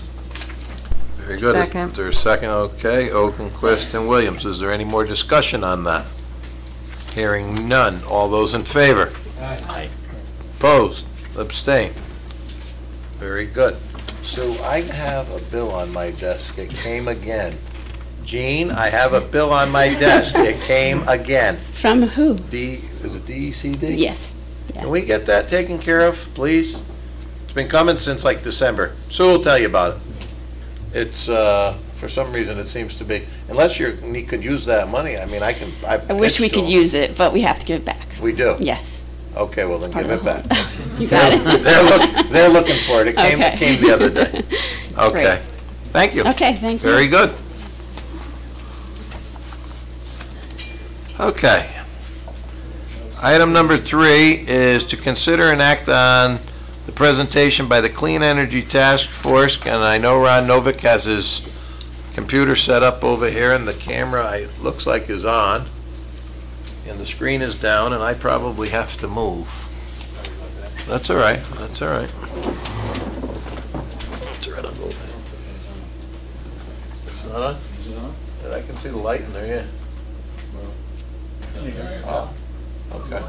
Very good. Second. Is there a second? Okay. Oakenquist and Williams. Is there any more discussion on that? Hearing none. All those in favor? Aye. Opposed? Abstained? Very good. So I have a bill on my desk. It came again. Gene, I have a bill on my desk. It came again. From who? Is it DECD? Yes. Can we get that taken care of, please? It's been coming since like December. Sue will tell you about it. It's, for some reason, it seems to be, unless you could use that money, I mean, I I wish we could use it, but we have to give it back. We do? Yes. Okay, well then Part give of it the back. whole- You got it. They're looking for it. It Okay. came the other day. Okay. Great. Thank you. Okay, thank you. Very good. Okay. Item number 3 is to consider and act on the presentation by the Clean Energy Task Force, and I know Ron Novick has his computer set up over here, and the camera, it looks like, is on, and the screen is down, and I probably have to move. That's all right. That's all right. That's all right, I'll move it. It's not on? And I can see the light in there, yeah. Oh, okay.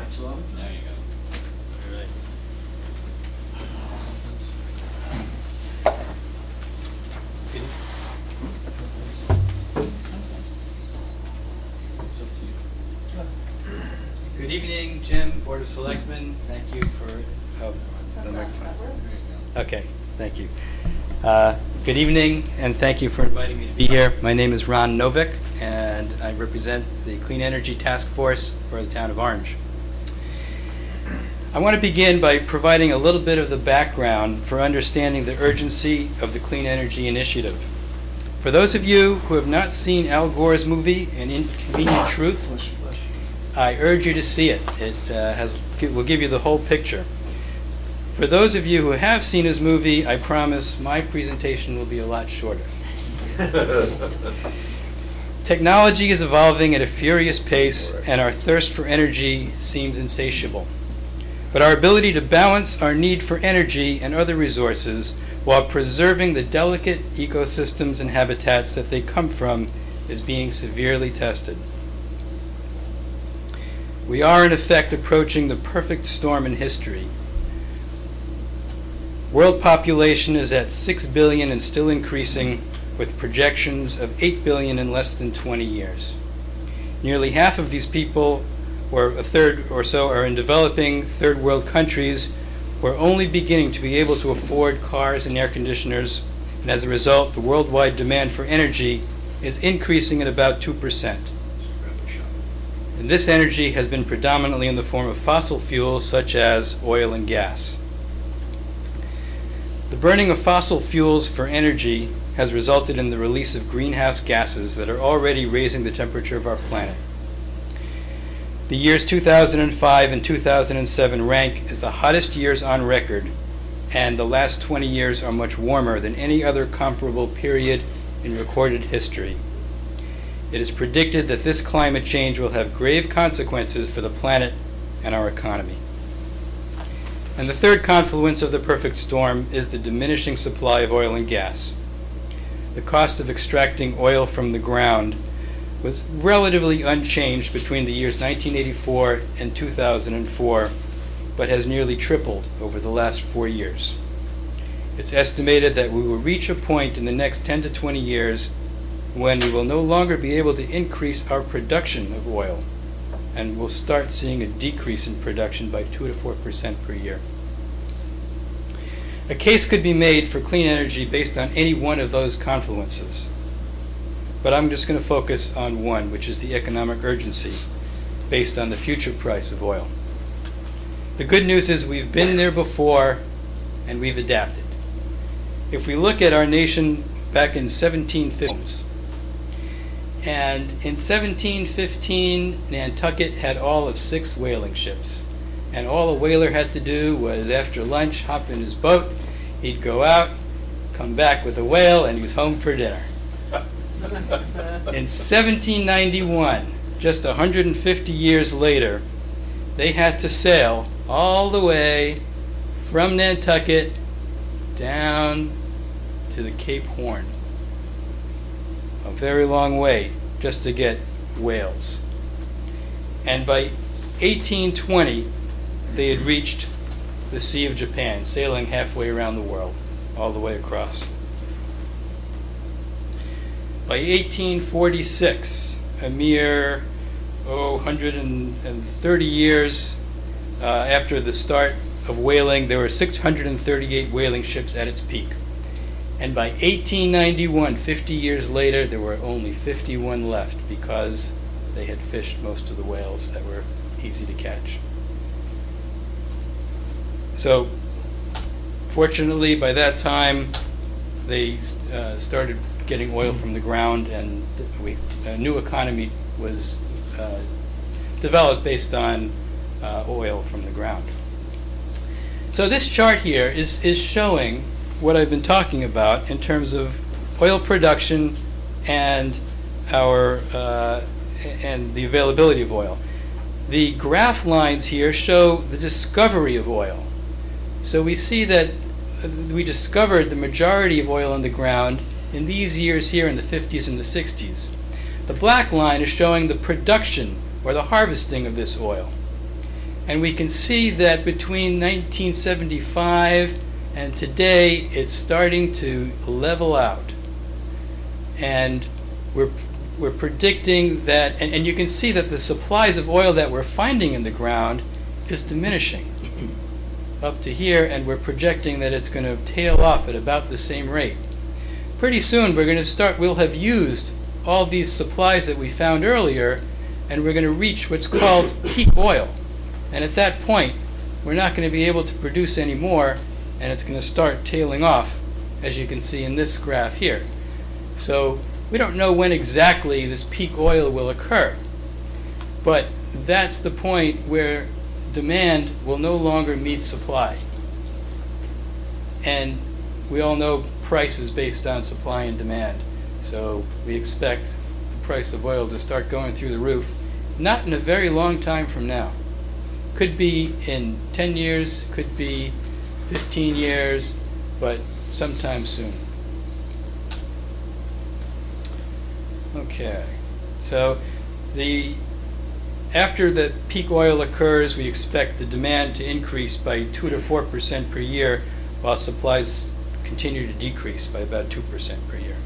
Good evening, Jim, Board of Selectmen. Thank you for, the microphone. Okay, thank you. Good evening, and thank you for inviting me to be here. My name is Ron Novick, and I represent the Clean Energy Task Force for the town of Orange. I want to begin by providing a little bit of the background for understanding the urgency of the Clean Energy Initiative. For those of you who have not seen Al Gore's movie, An Inconvenient Truth, I urge you to see it. It will give you the whole picture. For those of you who have seen his movie, I promise my presentation will be a lot shorter. Technology is evolving at a furious pace, and our thirst for energy seems insatiable. But our ability to balance our need for energy and other resources while preserving the delicate ecosystems and habitats that they come from is being severely tested. We are, in effect, approaching the perfect storm in history. World population is at 6 billion and still increasing, with projections of 8 billion in less than 20 years. Nearly half of these people, or a third or so, are in developing third world countries who are only beginning to be able to afford cars and air conditioners, and as a result, the worldwide demand for energy is increasing at about 2%. And this energy has been predominantly in the form of fossil fuels such as oil and gas. The burning of fossil fuels for energy has resulted in the release of greenhouse gases that are already raising the temperature of our planet. The years 2005 and 2007 rank as the hottest years on record, and the last 20 years are much warmer than any other comparable period in recorded history. It is predicted that this climate change will have grave consequences for the planet and our economy. And the third confluence of the perfect storm is the diminishing supply of oil and gas. The cost of extracting oil from the ground was relatively unchanged between the years 1984 and 2004, but has nearly tripled over the last 4 years. It's estimated that we will reach a point in the next 10 to 20 years when we will no longer be able to increase our production of oil, and we'll start seeing a decrease in production by 2 to 4% per year. A case could be made for clean energy based on any one of those confluences, but I'm just going to focus on one, which is the economic urgency based on the future price of oil. The good news is we've been there before and we've adapted. If we look at our nation back in 1750, and in 1715, Nantucket had all of 6 whaling ships. And all a whaler had to do was, after lunch, hop in his boat, he'd go out, come back with a whale, and he was home for dinner. In 1791, just 150 years later, they had to sail all the way from Nantucket down to the Cape Horn. A very long way just to get whales. And by 1820, they had reached the Sea of Japan, sailing halfway around the world, all the way across. By 1846, a mere 130 years after the start of whaling, there were 638 whaling ships at its peak. And by 1891, 50 years later, there were only 51 left because they had fished most of the whales that were easy to catch. So, fortunately, by that time, they started getting oil from the ground, and a new economy was developed based on oil from the ground. So this chart here is showing what I've been talking about in terms of oil production and and the availability of oil. The graph lines here show the discovery of oil. So we see that we discovered the majority of oil in the ground in these years here in the 50s and the 60s. The black line is showing the production or the harvesting of this oil. And we can see that between 1975 and today, it's starting to level out. And we're predicting that, and you can see that the supplies of oil that we're finding in the ground is diminishing up to here, and we're projecting that it's going to tail off at about the same rate. Pretty soon, we'll have used all these supplies that we found earlier, and we're going to reach what's called peak oil. And at that point, we're not going to be able to produce any more, and it's going to start tailing off, as you can see in this graph here. So we don't know when exactly this peak oil will occur, but that's the point where demand will no longer meet supply. And we all know price is based on supply and demand, so we expect the price of oil to start going through the roof, not in a very long time from now. Could be in 10 years, could be 15 years, but sometime soon. Okay, so after the peak oil occurs, we expect the demand to increase by 2 to 4% per year, while supplies continue to decrease by about 2% per year.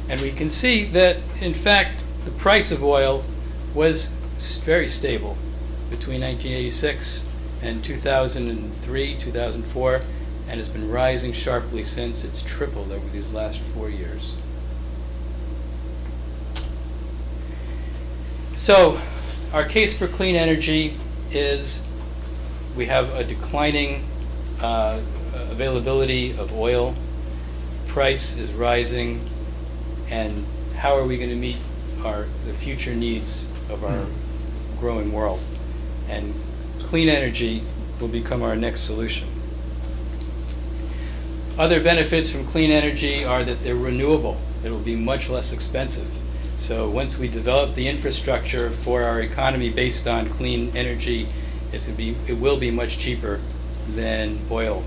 And we can see that, in fact, the price of oil was very stable between 1986 and 2003, 2004, and has been rising sharply since. It's tripled over these last 4 years. So, our case for clean energy is we have a declining availability of oil, price is rising, and how are we going to meet the future needs of our growing world? And clean energy will become our next solution. Other benefits from clean energy are that they're renewable. It will be much less expensive. So once we develop the infrastructure for our economy based on clean energy it will be much cheaper than oil.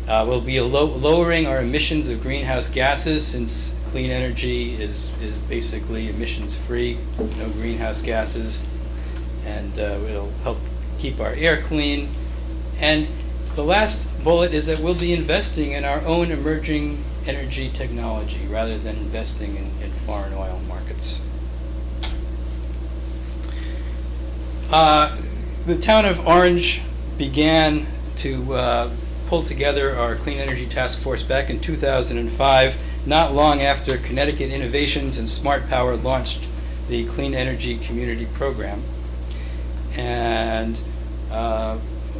We'll be lowering our emissions of greenhouse gases, since clean energy is basically emissions-free, no greenhouse gases, and it'll help keep our air clean. And the last bullet is that we'll be investing in our own emerging energy technology rather than investing in foreign oil markets. The town of Orange began to pull together our Clean Energy Task Force back in 2005, not long after Connecticut Innovations and Smart Power launched the Clean Energy Community Program. And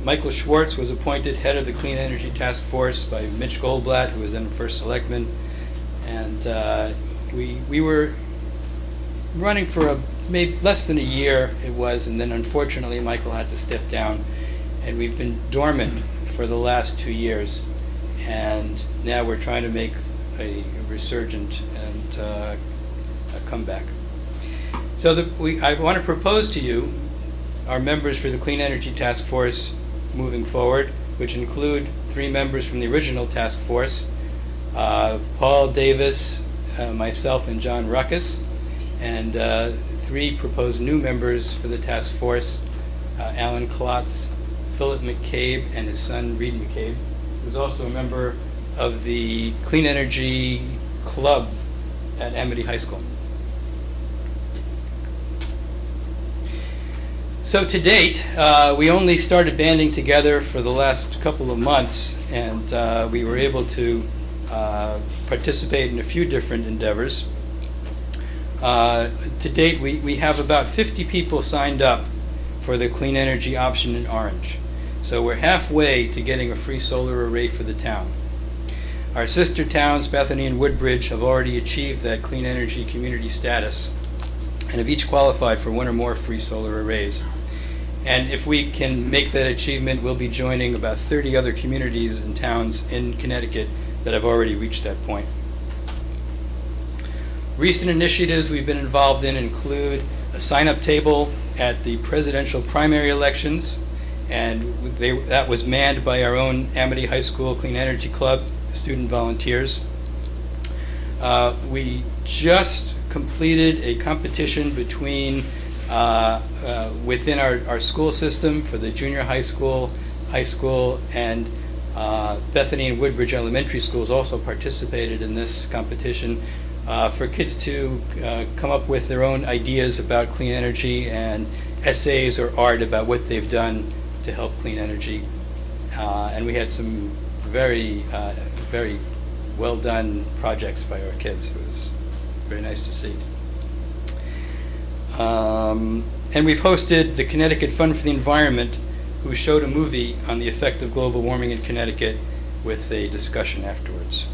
Michael Schwartz was appointed head of the Clean Energy Task Force by Mitch Goldblatt, who was then first selectman. And we were running for maybe less than a year, it was, and then unfortunately Michael had to step down. And we've been dormant for the last 2 years. And now we're trying to make a resurgent and a comeback. So I want to propose to you our members for the Clean Energy Task Force moving forward, which include 3 members from the original task force, Paul Davis, myself, and John Ruckus, and 3 proposed new members for the task force, Alan Klotz, Philip McCabe, and his son Reed McCabe, who's also a member of the Clean Energy Club at Amity High School. So to date, we only started banding together for the last couple of months, and we were able to participate in a few different endeavors. To date, we have about 50 people signed up for the clean energy option in Orange. So we're halfway to getting a free solar array for the town. Our sister towns, Bethany and Woodbridge, have already achieved that clean energy community status and have each qualified for 1 or more free solar arrays. And if we can make that achievement, we'll be joining about 30 other communities and towns in Connecticut that have already reached that point. Recent initiatives we've been involved in include a sign-up table at the presidential primary elections, and that was manned by our own Amity High School Clean Energy Club student volunteers. We just completed a competition between within our school system for the junior high school, and Bethany and Woodbridge Elementary Schools also participated in this competition for kids to come up with their own ideas about clean energy and essays or art about what they've done to help clean energy. And we had some very well done projects by our kids. It was very nice to see. And we've hosted the Connecticut Fund for the Environment, who showed a movie on the effect of global warming in Connecticut with a discussion afterwards.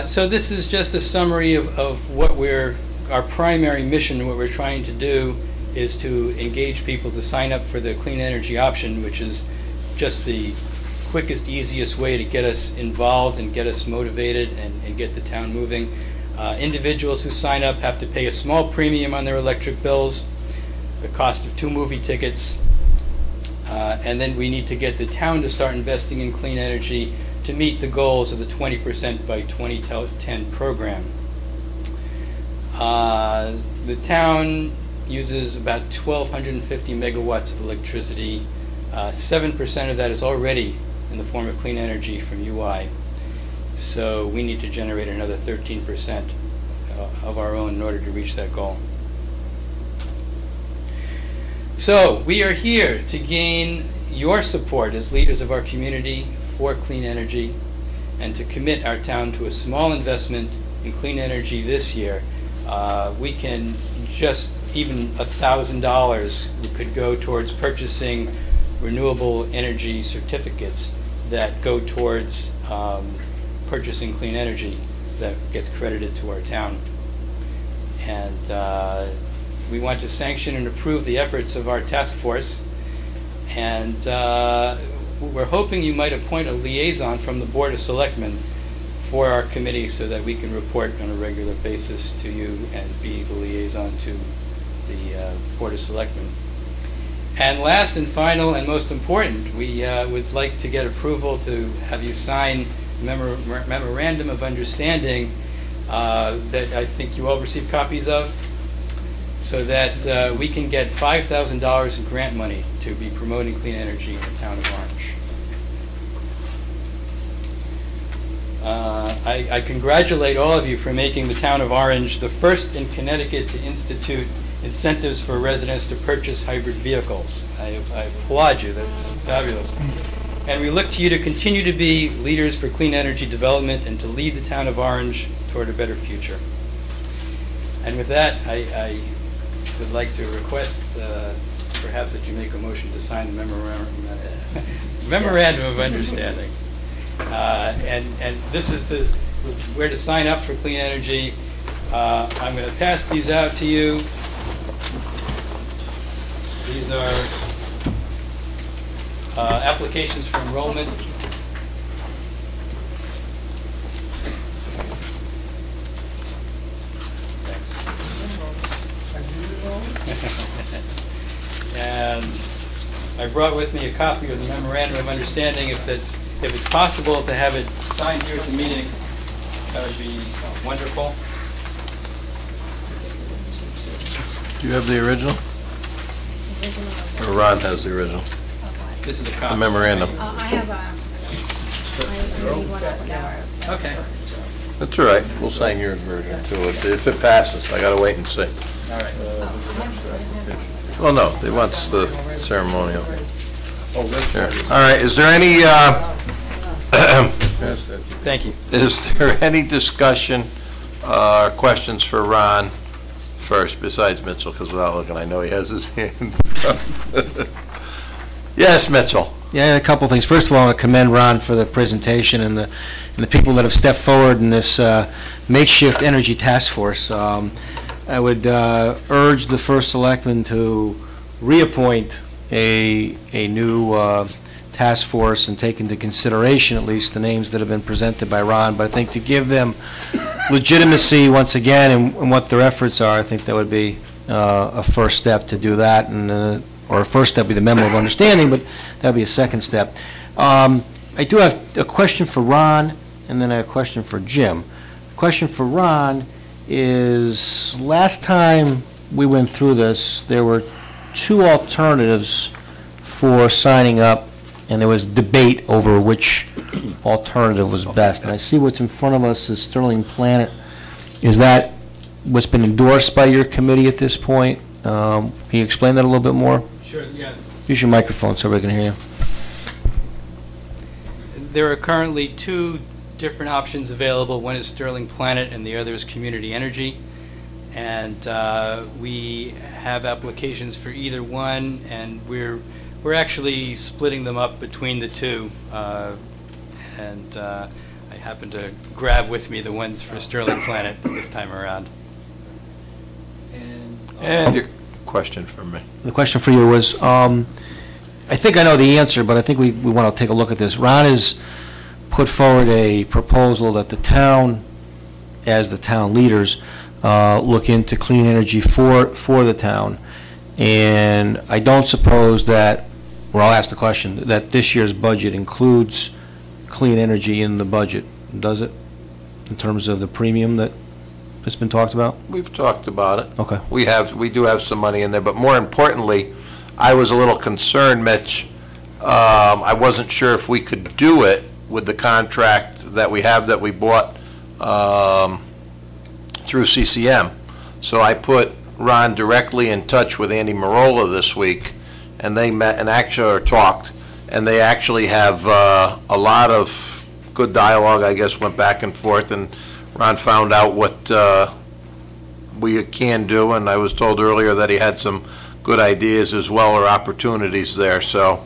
So this is just a summary of what our primary mission, what we're trying to do is to engage people to sign up for the clean energy option, which is just the quickest, easiest way to get us involved and get us motivated and get the town moving. Individuals who sign up have to pay a small premium on their electric bills, the cost of 2 movie tickets, and then we need to get the town to start investing in clean energy to meet the goals of the 20% by 2010 program. The town uses about 1,250 megawatts of electricity. 7% of that is already in the form of clean energy from UI. So we need to generate another 13% of our own in order to reach that goal. So we are here to gain your support as leaders of our community for clean energy and to commit our town to a small investment in clean energy this year. We can just even $1,000 could go towards purchasing renewable energy certificates that go towards purchasing clean energy that gets credited to our town. And we want to sanction and approve the efforts of our task force, and we're hoping you might appoint a liaison from the Board of Selectmen for our committee so that we can report on a regular basis to you and be the liaison to the Board of Selectmen. And last and final and most important, we would like to get approval to have you sign memorandum of understanding that I think you all received copies of, so that we can get $5,000 in grant money to be promoting clean energy in the town of Orange. I congratulate all of you for making the town of Orange the first in Connecticut to institute incentives for residents to purchase hybrid vehicles. I applaud you. That's fabulous. And we look to you to continue to be leaders for clean energy development and to lead the town of Orange toward a better future. And with that, I would like to request perhaps that you make a motion to sign the memorandum of understanding. And this is where to sign up for clean energy. I'm going to pass these out to you. These are applications for enrollment. Thanks. And I brought with me a copy of the memorandum of understanding. If it's possible to have it signed here at the meeting, that would be wonderful. Do you have the original? Or Ron has the original? This is the copy. The memorandum. I have a... Okay. That's all right. We'll sign your version too. If it passes, I gotta wait and see. All right. Well, no, they wants the ceremonial. Sure. All right, is there any, Thank you. is there any discussion, questions for Ron first, besides Mitchell, because without looking, I know he has his hand up. Yes, Mitchell. Yeah, a couple things. First of all, I want to commend Ron for the presentation and the people that have stepped forward in this makeshift energy task force. I would urge the first selectman to reappoint a new task force and take into consideration at least the names that have been presented by Ron. But I think to give them legitimacy once again and what their efforts are, I think that would be a first step to do that, and or a first step would be the memo of understanding, but that would be a second step. I do have a question for Ron and then a question for Jim. The question for Ron is, last time we went through this, there were two alternatives for signing up, and there was debate over which alternative was best. And I see what's in front of us is Sterling Planet. Is that what's been endorsed by your committee at this point? Can you explain that a little bit more? Sure, yeah. Use your microphone so we can hear you. There are currently two different options available. One is Sterling Planet and the other is Community Energy. And we have applications for either one, and we're actually splitting them up between the two. And I happen to grab with me the ones for Sterling Planet this time around. And your question for me. The question for you was, I think I know the answer, but I think we want to take a look at this. Ron has put forward a proposal that the town, as the town leaders, look into clean energy for the town. And I don't suppose that, or I'll ask the question, that this year's budget includes clean energy in the budget, does it? In terms of the premium that's been talked about? We've talked about it. Okay. We do have some money in there, but more importantly, I was a little concerned, Mitch. I wasn't sure if we could do it with the contract that we have that we bought through CCM. So I put Ron directly in touch with Andy Marola this week, and they met and actually talked, and they actually have a lot of good dialogue, I guess, went back and forth, and Ron found out what we can do, and I was told earlier that he had some good ideas as well, or opportunities there, so.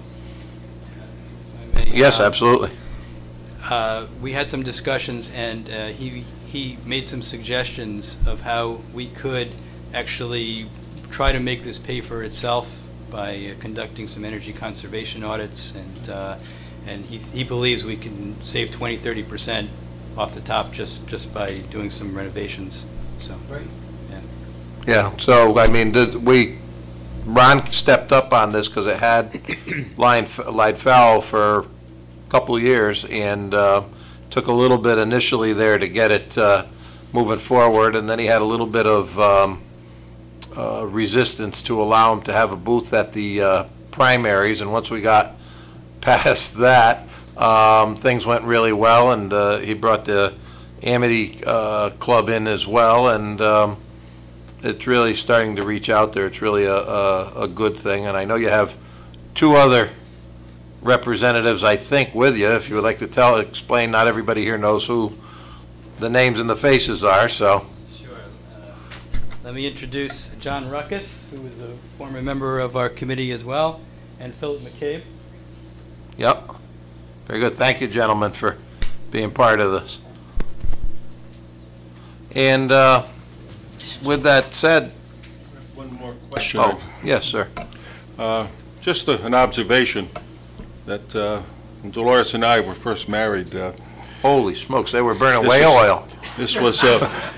Yes, absolutely. We had some discussions, and he made some suggestions of how we could actually try to make this pay for itself by conducting some energy conservation audits, and he believes we can save 20–30% off the top just by doing some renovations. So, great. Yeah. Yeah, so, I mean, Ron stepped up on this because it had lied foul for a couple of years, and took a little bit initially there to get it moving forward, and then he had a little bit of resistance to allow him to have a booth at the primaries, and once we got past that, things went really well, and he brought the Amity Club in as well, and it's really starting to reach out there. It's really a good thing, and I know you have two other representatives, I think, with you. If you would like to explain, not everybody here knows who the names and the faces are, so. Sure. Let me introduce John Ruckus, who is a former member of our committee as well, and Philip McCabe. Yep. Very good. Thank you, gentlemen, for being part of this. And with that said. One more question. Oh, yes, sir. Just an observation that when Dolores and I were first married. Holy smokes, they were burning whale oil. This was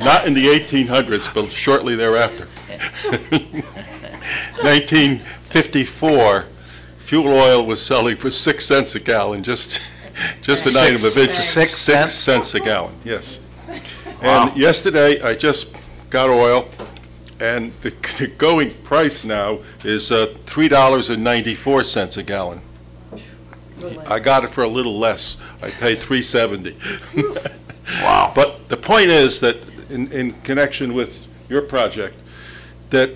not in the 1800s, but shortly thereafter. 1954, fuel oil was selling for 6 cents a gallon, just an item of interest. 6 cents? 6 cents a gallon, yes. Wow. And yesterday, I just got oil, and the going price now is $3.94 a gallon. I got it for a little less. I paid $3.70. Wow. But the point is that in connection with your project, that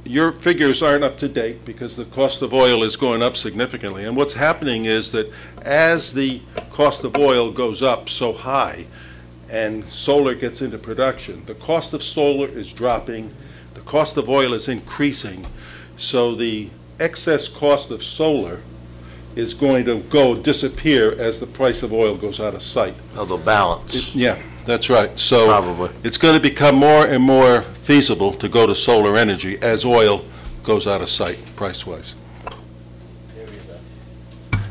your figures aren't up to date because the cost of oil is going up significantly. And what's happening is that as the cost of oil goes up so high and solar gets into production, the cost of solar is dropping, the cost of oil is increasing, so the excess cost of solar is going to disappear as the price of oil goes out of sight. Oh, they'll balance. Yeah, that's right. So Probably. it's going to become more and more feasible to go to solar energy as oil goes out of sight, price-wise.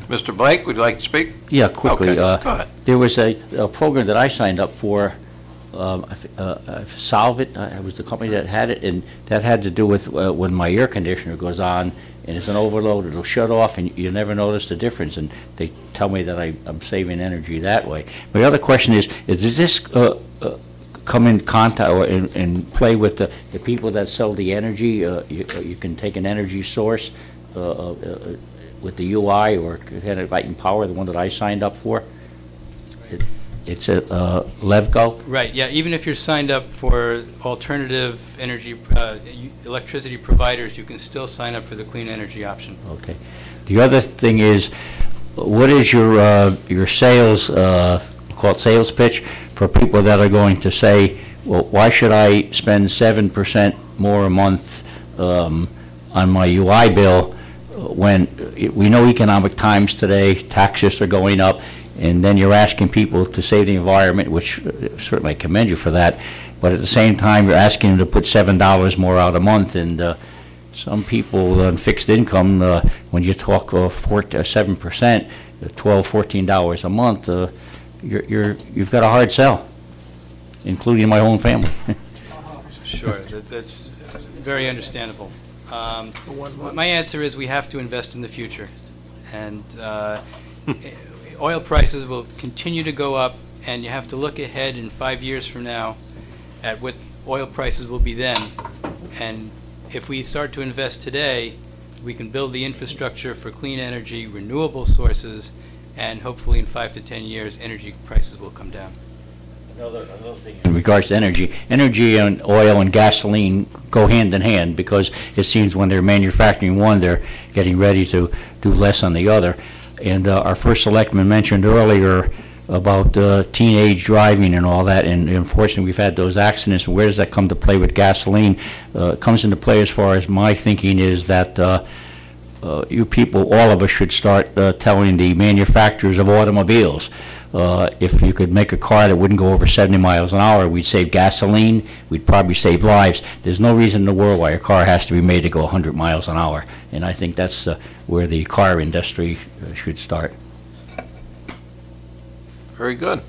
Mr. Blake, would you like to speak? Yeah, quickly. Okay, go ahead. There was a program that I signed up for, Solvit, it was the company that had it, and that had to do with when my air conditioner goes on and it's an overload, it'll shut off and you never notice the difference, and they tell me that I'm saving energy that way. My other question is does this come in contact or in play with the people that sell the energy? You can take an energy source with the UI or Light and Power, the one that I signed up for. It's a Levco? Right, yeah, even if you're signed up for alternative energy, electricity providers, you can still sign up for the clean energy option. Okay. The other thing is, what is your sales, call it sales pitch, for people that are going to say, well, why should I spend 7% more a month on my UI bill when we know economic times today, taxes are going up, and then you're asking people to save the environment, which certainly I commend you for that, but at the same time, you're asking them to put $7 more out a month, and some people on fixed income, when you talk 7%, $12, $14 a month, you've got a hard sell, including my own family. Sure, that's very understandable. My answer is we have to invest in the future, and oil prices will continue to go up, and you have to look ahead in 5 years from now at what oil prices will be then. And if we start to invest today, we can build the infrastructure for clean energy, renewable sources, and hopefully in 5 to 10 years, energy prices will come down. Another thing in regards to energy and oil and gasoline go hand in hand, because it seems when they're manufacturing one, they're getting ready to do less on the other. And our first selectman mentioned earlier about teenage driving and all that, and unfortunately we've had those accidents. And where does that come to play with gasoline? It comes into play as far as my thinking is that you people, all of us, should start telling the manufacturers of automobiles, if you could make a car that wouldn't go over 70 miles an hour, we'd save gasoline, we'd probably save lives. There's no reason in the world why a car has to be made to go 100 miles an hour, and I think that's where the car industry should start. Very good.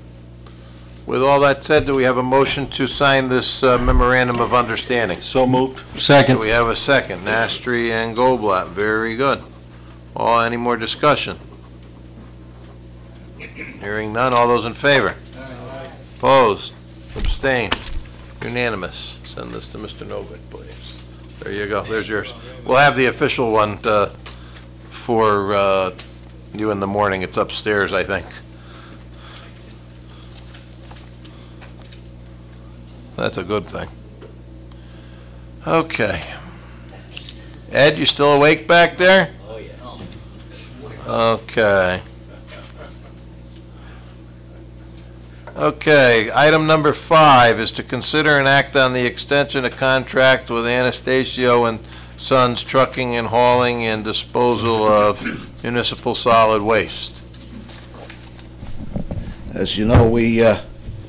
With all that said, do we have a motion to sign this memorandum of understanding? So moved. Second. Do we have a second? Nastri and Goldblatt, very good. Any more discussion? Hearing none, all those in favor? Opposed? Abstained? Unanimous. Send this to Mr. Novick, please. There you go, there's yours. We'll have the official one for you in the morning. It's upstairs, I think. That's a good thing. Okay. Ed, you still awake back there? Oh, yeah. Okay. Okay, item number 5 is to consider and act on the extension of contract with Anastasio and Sons Trucking and Hauling and Disposal of Municipal Solid Waste. As you know, we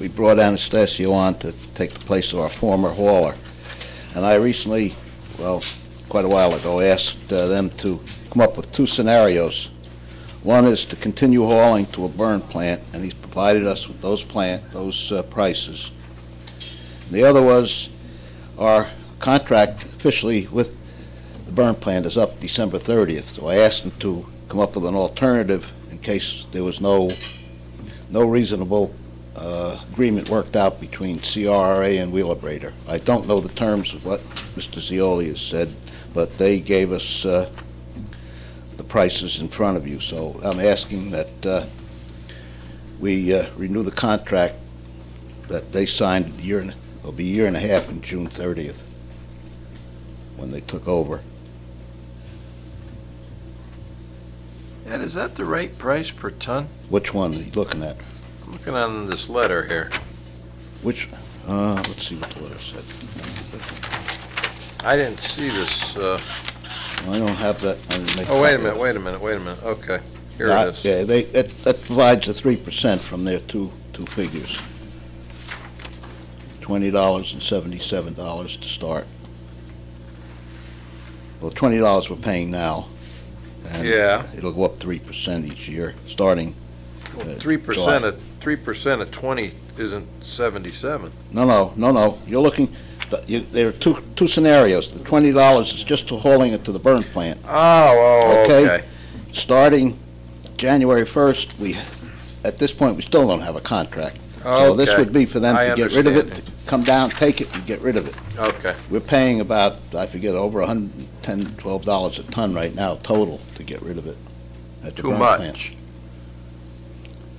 brought Anastasio on to take the place of our former hauler. And I recently, well, quite a while ago, asked them to come up with 2 scenarios. One is to continue hauling to a burn plant, and he's provided us with those prices. The other was our contract officially with the burn plant is up December 30th, so I asked them to come up with an alternative in case there was no reasonable agreement worked out between CRRA and Wheelabrator. I don't know the terms of what Mr. Zioli has said, but they gave us the prices in front of you, so I'm asking that we renew the contract that they signed it'll be a year and a half in June 30th when they took over. Ed, is that the right price per ton? Which one are you looking at? I'm looking on this letter here. Which, let's see what the letter said. I didn't see this. I don't have that. Oh, wait a minute. Okay, here it is. Yeah, that provides a 3% from their two figures. $20 and $77 to start. Well, $20 we're paying now. And Yeah. it'll go up 3% each year, starting. 3% of 20 isn't 77. No. You're looking. There are two scenarios. The $20 is just hauling it to the burn plant. Oh, okay. Starting January 1st, at this point, we still don't have a contract. So this would be for them to get rid of it, to come down, take it, and get rid of it. Okay. We're paying about, I forget, over $110, $12 a ton right now total to get rid of it at the Too burn much. plant.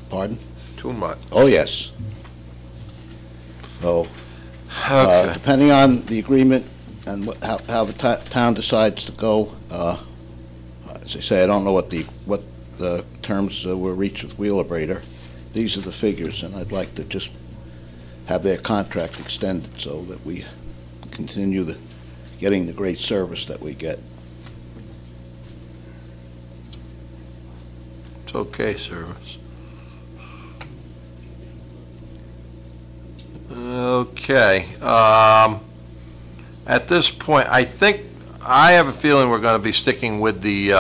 Pardon? Too much. Oh, yes. So, Okay. depending on the agreement and how the town decides to go, as I say, I don't know what the terms were reached with Wheelabrator. These are the figures, and I'd like to just have their contract extended so that we continue getting the great service that we get. It's okay, service. Okay. At this point, I have a feeling we're going to be sticking with the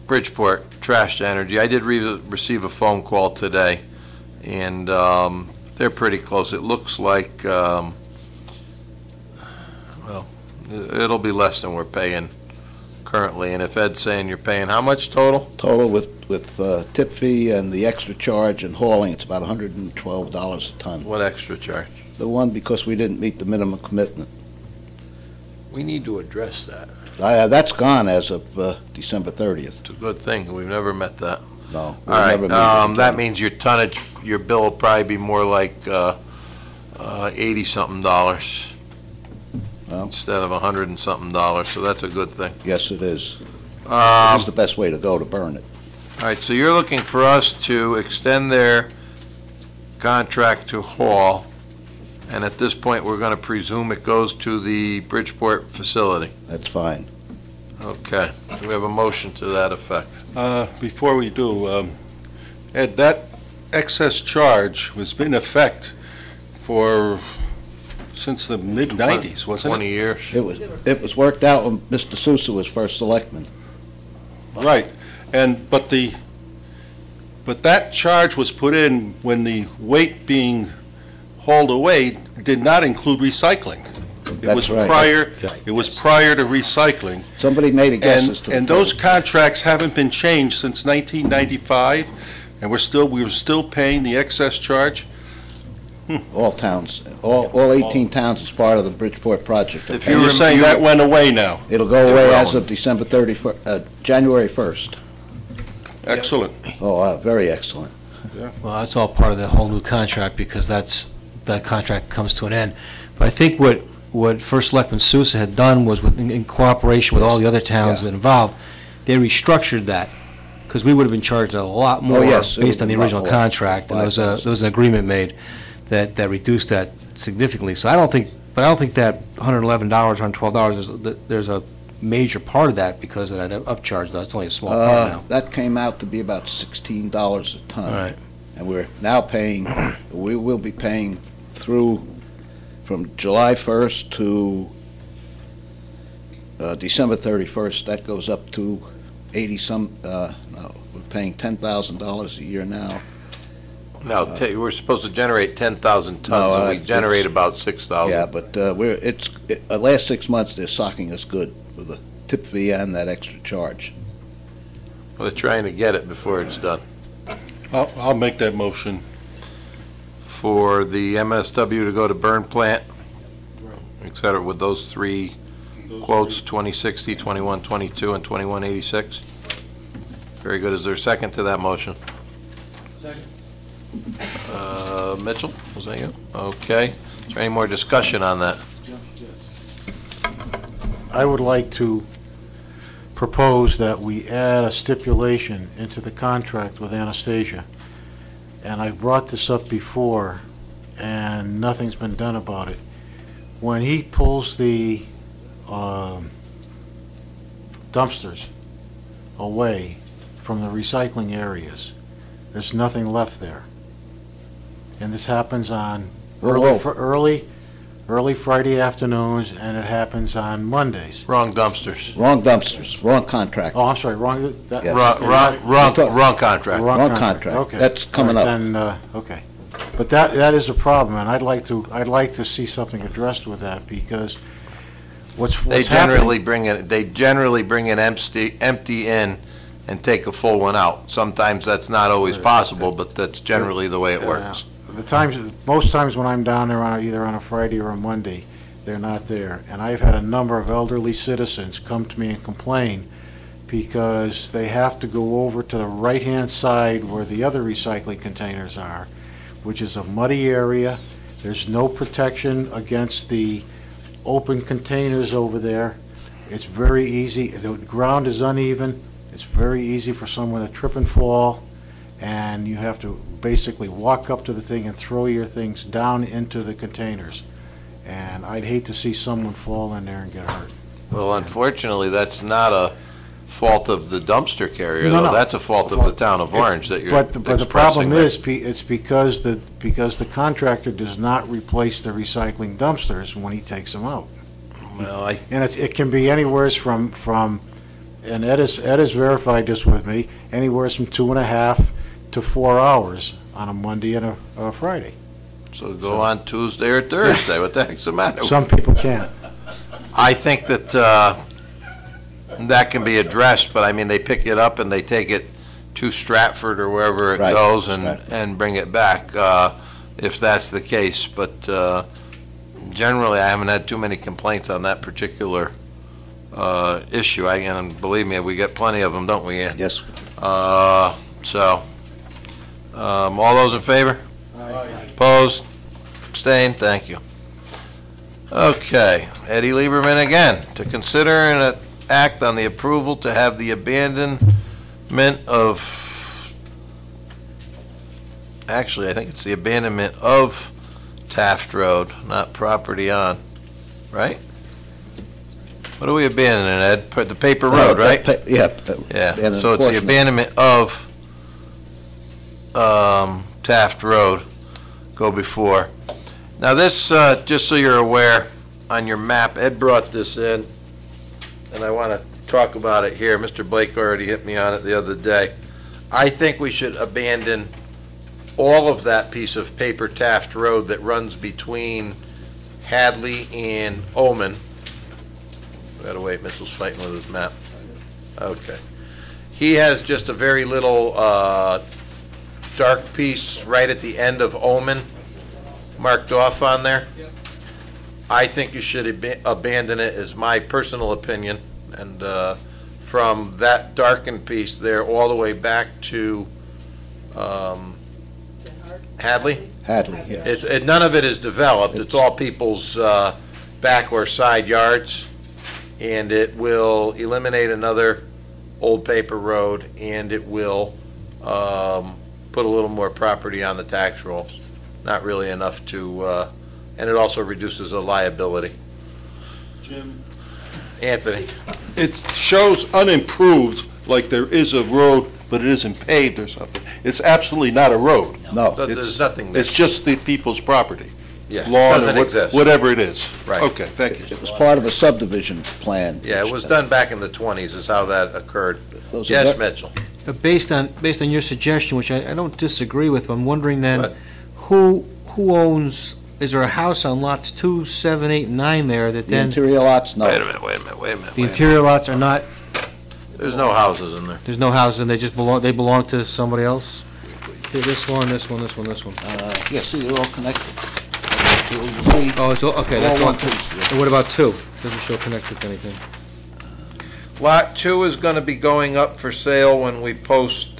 Bridgeport Trash to Energy. I did receive a phone call today, and they're pretty close. It looks like, well, it'll be less than we're paying currently. And if Ed's saying you're paying how much total? Total with tip fee and the extra charge and hauling, it's about $112 a ton. What extra charge? The one because we didn't meet the minimum commitment. We need to address that. That's gone as of December 30th. It's a good thing. We've never met that. No. All right, that means your tonnage, your bill will probably be more like $80-something instead of $100 and something, so that's a good thing. Yes, it is. It's the best way to go to burn it. All right, so you're looking for us to extend their contract to haul, and at this point, we're going to presume it goes to the Bridgeport facility. That's fine. Okay. We have a motion to that effect. Before we do, Ed, that excess charge was in effect since the mid-'90s, wasn't it? 20 years. It was worked out when Mr. Sousa was first selectman. Right, but the But that charge was put in when the weight being hauled away did not include recycling. It was That's right. prior, it was prior to recycling. Somebody made a guess as to... And those contracts haven't been changed since 1995, and we're still paying the excess charge. All towns, all 18 towns as part of the Bridgeport project. And you're saying that went away now? It'll go away as of December 31st, January 1st. Excellent. Oh, very excellent. Well, that's all part of the whole new contract, because that contract comes to an end. But I think what First Selectman Sousa had done was, in cooperation with all the other towns that involved, they restructured that, because we would have been charged a lot more based on the original contract, and there was an agreement made that reduced that significantly. So I don't think that $111, $112, there's a major part of that because of that upcharge, though. It's only a small part now. That came out to be about $16 a ton. All right. And we're now paying, we will be paying through from July 1st to December 31st. That goes up to 80-some, no, we're paying $10,000 a year now. No, we're supposed to generate 10,000 tons, and we generate about 6,000. Yeah, but the last 6 months, they're socking us good with the tip fee and that extra charge. Well, they're trying to get it before it's done. I'll make that motion. For the MSW to go to burn plant, et cetera, with those three quotes, 2060, 2122, and 2186. Very good. Is there a second to that motion? Second. Mitchell, was that you? Okay. Is there any more discussion on that? I would like to propose that we add a stipulation into the contract with Anastasia. And I brought this up before, and nothing's been done about it. When he pulls the dumpsters away from the recycling areas, there's nothing left there. And this happens on early Friday afternoons, and it happens on Mondays. Wrong dumpsters. Wrong dumpsters, wrong contract. Oh, I'm sorry, wrong. Yes. Wrong contract. Wrong contract. Okay. That's coming up. Then, okay. But that is a problem, and I'd like to see something addressed with that, because They generally bring it empty in and take a full one out. Sometimes that's not always possible, but that's generally the way it works. Most times when I'm down there either on a Friday or a Monday, they're not there. And I've had a number of elderly citizens come to me and complain because they have to go over to the right-hand side where the other recycling containers are, which is a muddy area. There's no protection against the open containers over there. It's very easy. The ground is uneven. It's very easy for someone to trip and fall, and you have to basically walk up to the thing and throw your things down into the containers. And I'd hate to see someone fall in there and get hurt. Well, unfortunately, that's not a fault of the dumpster carrier, No, though. no. That's a fault of the town of Orange that you're expressing. But the problem there. is, it's because the contractor does not replace the recycling dumpsters when he takes them out. Well, And it can be anywheres from, and Ed has verified this with me, anywheres from 2.5 to 4 hours on a Monday and a Friday. So go on Tuesday or Thursday. What the heck's the matter? Some people can't. I think that that can be addressed, but I mean, they pick it up and they take it to Stratford or wherever it goes and bring it back, if that's the case. But generally, I haven't had too many complaints on that particular issue. And believe me, we get plenty of them, don't we, Ann? Yes. All those in favor? Opposed? Abstained? Thank you. Okay, Eddie Lieberman again, to consider and act on the approval to have the abandonment of, actually, I think it's the abandonment of Taft Road, not property on, right? What are we abandoning, Ed? The paper road, right? Yeah. Yeah, so it's the abandonment of Taft Road, go before. Now this, just so you're aware, on your map, Ed brought this in, and I want to talk about it here. Mr. Blake already hit me on it the other day. I think we should abandon all of that piece of paper Taft Road that runs between Hadley and Omen. Gotta wait, Mitchell's fighting with his map. Okay. He has just a very little, dark piece right at the end of Omen marked off on there. I think you should abandon it, is my personal opinion, and, from that darkened piece there all the way back to, Hadley? Hadley, yes. None of it is developed, it's all people's, back or side yards, and it will eliminate another old paper road, and it will, put a little more property on the tax rolls. Not really enough to, and it also reduces the liability. Jim? Anthony? It shows unimproved, like there is a road, but it isn't paved or something. It's absolutely not a road. No. There's nothing there. It's just the people's property. Yeah, Lawn or doesn't exist. whatever it is. Right. Okay, thank you. It was part of a subdivision plan. Yeah, it was done back in the 20s is how that occurred. Those are Yes, ve- Mitchell? Based on your suggestion, which I don't disagree with, I'm wondering then, What? who owns, is there a house on lots 2, 7, 8, and 9 there that The then, interior lots, no. Wait a minute. the interior lots are not, There's no houses in there. there's no houses, and they belong to somebody else? This one, this one, this one, this one. Yeah, see, they're all connected. You see, Oh, it's, okay, that's all one. one piece. And what about 2? Doesn't show connected to anything. Lot 2 is going to be going up for sale when we post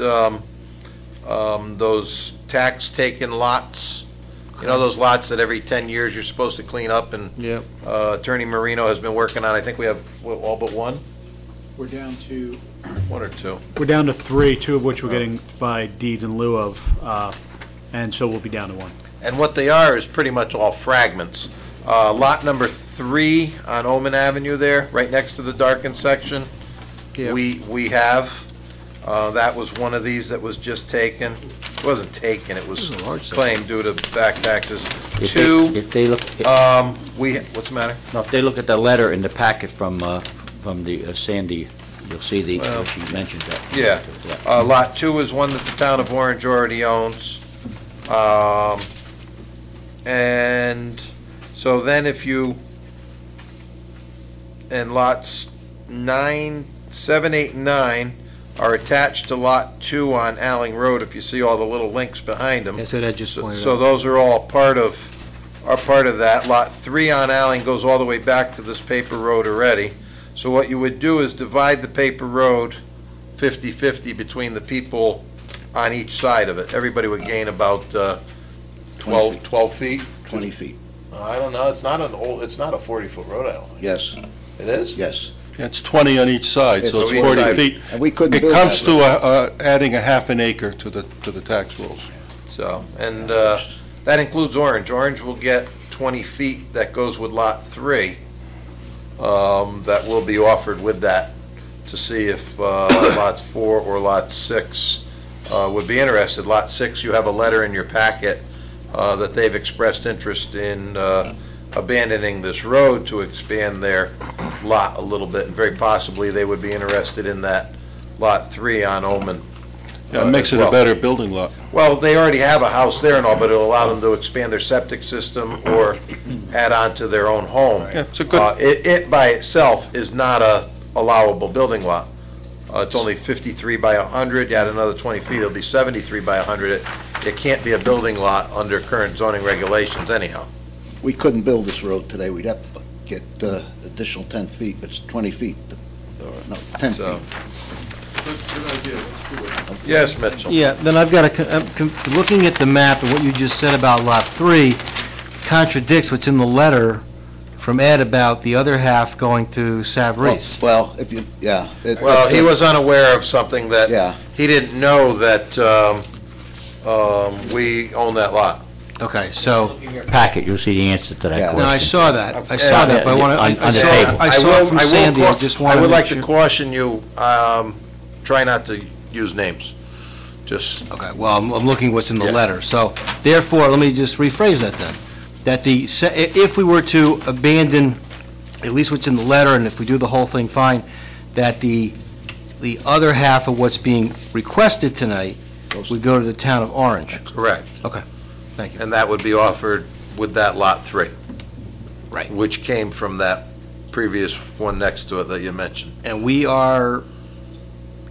those tax-taken lots. You know, those lots that every 10 years you're supposed to clean up, and Yep. Attorney Marino has been working on, I think we have all but one? We're down to, One or two? we're down to 3, 2 of which we're getting by deeds in lieu of, and so we'll be down to 1. And what they are is pretty much all fragments. Lot number 3 on Omen Avenue there, right next to the darkened section, Yep. we have, that was one of these that was just taken. It wasn't taken, it was This is a large section. claimed due to back taxes. If 2, they look, what's the matter? no, if they look at the letter in the packet from the Sandy, you'll see where she mentioned that. Yeah. Lot 2 is one that the town of Orange already owns. And so then if you, and lots 9, 7, 8, and 9 are attached to Lot 2 on Alling Road, if you see all the little links behind them. That's what I just pointed So out. those are all part of that. Lot 3 on Alling goes all the way back to this paper road already. So what you would do is divide the paper road 50-50 between the people on each side of it. Everybody would gain about 12 feet. 20 feet, I don't know, it's not a 40-foot road, I don't think. yes, It is? yes. It's 20 on each side, so It's it's 40 each feet. And we couldn't It build comes that to adding a half an acre to the tax rolls. So, and that includes Orange. Orange will get 20 feet that goes with Lot 3, that will be offered with that, to see if Lots 4 or Lot 6 would be interested. Lot 6, you have a letter in your packet that they've expressed interest in abandoning this road to expand their lot a little bit, and very possibly they would be interested in that Lot 3 on Omen. Yeah, it makes as it a well. better building lot. Well, they already have a house there and all, but it'll allow them to expand their septic system or add on to their own home. Yeah, it's a good, It by itself is not a allowable building lot. It's only 53 by 100, you add another 20 feet, it'll be 73 by 100. It can't be a building lot under current zoning regulations anyhow. We couldn't build this road today, we'd have to get additional 10 feet, it's 20 feet, or no, 10 So- feet. Yes, Mitchell? Yeah, then I've got looking at the map and what you just said about Lot 3 contradicts what's in the letter from Ed about the other half going to Savarese. Well, if you, yeah. Well, he was unaware of something that, Yeah, he didn't know that we own that lot. Okay, so, Packet, you'll see the answer to that Yeah. question. no, I saw that, but I want On to, the table. I saw it from Sandy, I just wanted I to would make like to sure. caution you, try not to use names. Just, Okay, well, I'm looking what's in the Yeah. letter, so therefore, let me just rephrase that then. That if we were to abandon at least what's in the letter, and if we do the whole thing, fine, that the the other half of what's being requested tonight would go to the town of Orange. Correct. Okay, thank you. And that would be offered with that Lot 3. Right. Which came from that previous one next to it that you mentioned. And we are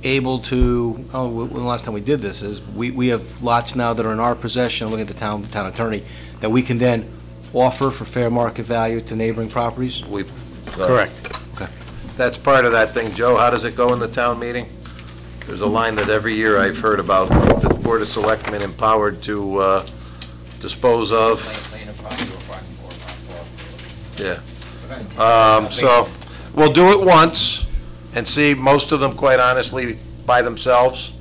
able to, oh, when the last time we did this is, we have lots now that are in our possession, looking at the town attorney, that we can then offer for fair market value to neighboring properties? Correct. Okay. That's part of that thing. Joe, how does it go in the town meeting? There's a line that every year I've heard about, the Board of Selectmen empowered to dispose of. Yeah. So, we'll do it once and see, most of them, quite honestly, by themselves,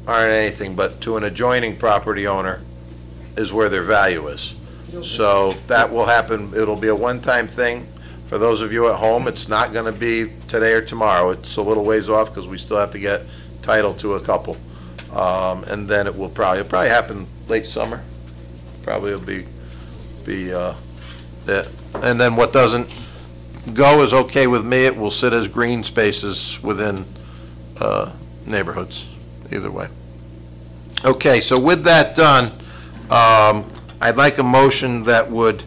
aren't anything, but to an adjoining property owner is where their value is. So that will happen, it'll be a one-time thing. For those of you at home, it's not gonna be today or tomorrow. It's a little ways off because we still have to get title to a couple. And then it'll probably happen late summer. Probably will be it. And then what doesn't go is okay with me. It will sit as green spaces within neighborhoods, either way. Okay, so with that done, I'd like a motion that would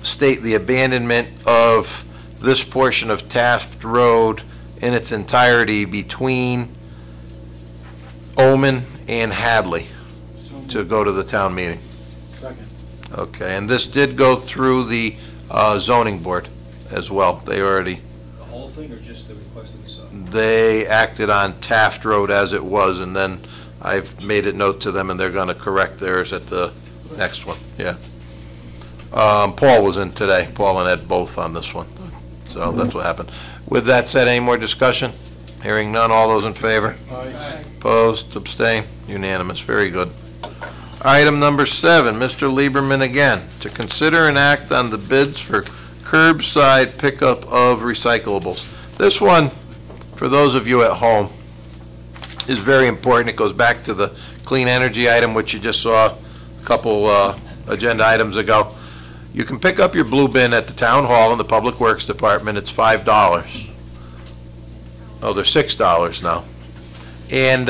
state the abandonment of this portion of Taft Road in its entirety between Omen and Hadley to go to the town meeting. Second. Okay, and this did go through the zoning board as well. They already, The whole thing or just the request that we saw? they acted on Taft Road as it was, and then I've made a note to them, and they're going to correct theirs at the next one, yeah. Paul was in today, Paul and Ed both on this one, so that's what happened. With that said, any more discussion? Hearing none, all those in favor? Aye. Opposed, abstain, unanimous, very good. Item number 7, Mr. Lieberman again, to consider and act on the bids for curbside pickup of recyclables. This one, for those of you at home, is very important. It goes back to the clean energy item, which you just saw a couple agenda items ago. You can pick up your blue bin at the town hall in the Public Works Department. It's $5. Oh, they're $6 now. And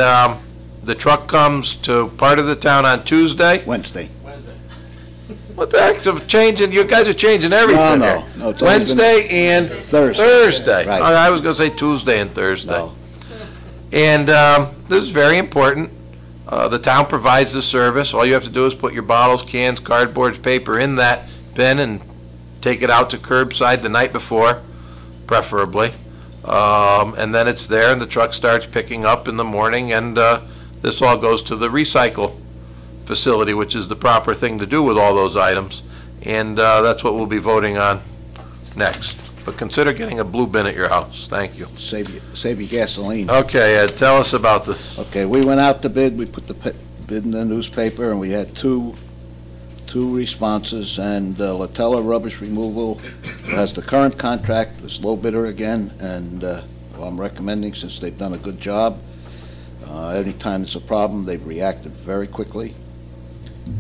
the truck comes to part of the town on Tuesday. Wednesday. What the heck, I'm changing, you guys are changing everything No, here. no, it's always been Wednesday and Thursday. Right. I was gonna say Tuesday and Thursday. No. And this is very important. The town provides this service. All you have to do is put your bottles, cans, cardboards, paper in that bin and take it out to curbside the night before, preferably. And then it's there and the truck starts picking up in the morning, and this all goes to the recycle facility, which is the proper thing to do with all those items. And that's what we'll be voting on next. But consider getting a blue bin at your house. Thank you. Save you gasoline. Okay, Ed, tell us about this. Okay, we went out to bid, we put the bid in the newspaper, and we had two responses, and Latella Rubbish Removal has the current contract, is low bidder again, and I'm recommending, since they've done a good job, anytime there's a problem, they've reacted very quickly,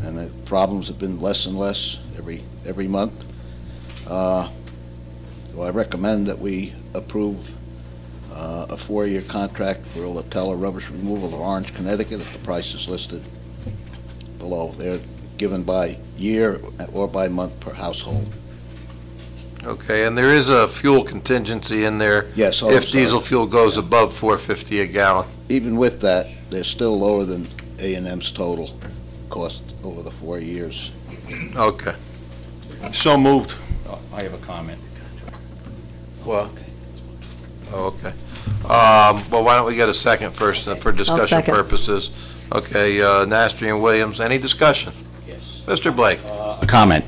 and the problems have been less and less every month. So I recommend that we approve a 4-year contract for Latella Rubbish Removal of Orange, Connecticut, if the price is listed below. They're given by year or by month per household. Okay, and there is a fuel contingency in there. Yes. Oh, If I'm sorry. diesel fuel goes above $4.50 a gallon. Even with that, they're still lower than A&M's total cost over the 4 years. Okay. So moved. I have a comment. Well, oh, okay. Well, why don't we get a second first for discussion second. purposes? Okay, Nastri and Williams, any discussion? Yes. Mr. Blake? A comment.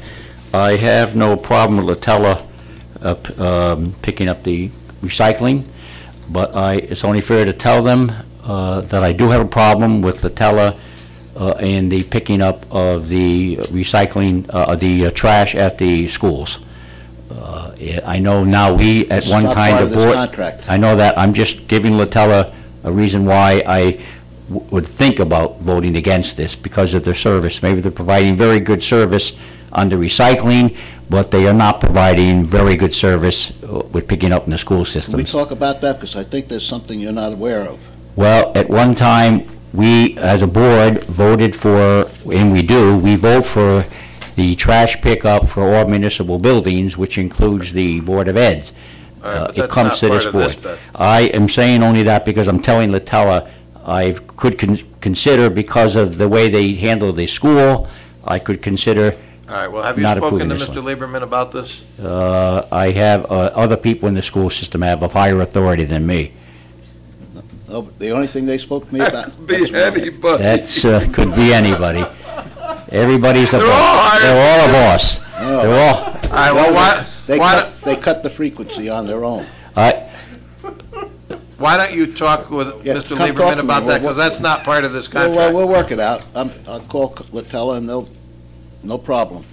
I have no problem with Latella picking up the recycling, but it's only fair to tell them that I do have a problem with Latella and the picking up of the recycling, the trash at the schools. I know now we, at It's one not time, part the of this board... contract. I know that. I'm just giving Latella a reason why I would think about voting against this, because of their service. Maybe they're providing very good service on the recycling, but they are not providing very good service with picking up in the school Can we systems. talk about that? Because I think there's something you're not aware of. Well, at one time, we, as a board, voted for, and we vote for the trash pickup for all municipal buildings, which includes the Board of Eds. All right, but It that's comes not to part this of this board. bit. I am saying only that because I'm telling Latella I could consider, because of the way they handle the school, I could consider, All right, well, have you Not spoken to approving this Mr. Lieberman about this? I have, other people in the school system have of higher authority than me. No, but the only thing they spoke to me about. Be anybody. That's, could be anybody. Everybody's a They're all boss. hired. They're all a boss. No. They're all, All right, well, They cut the frequency on their own. why don't you talk with Yeah, Mr. come talk Lieberman to me. about that, We'll- because that's not part of this Well, contract. we'll work it out. I'll call Latella and they'll, no problem.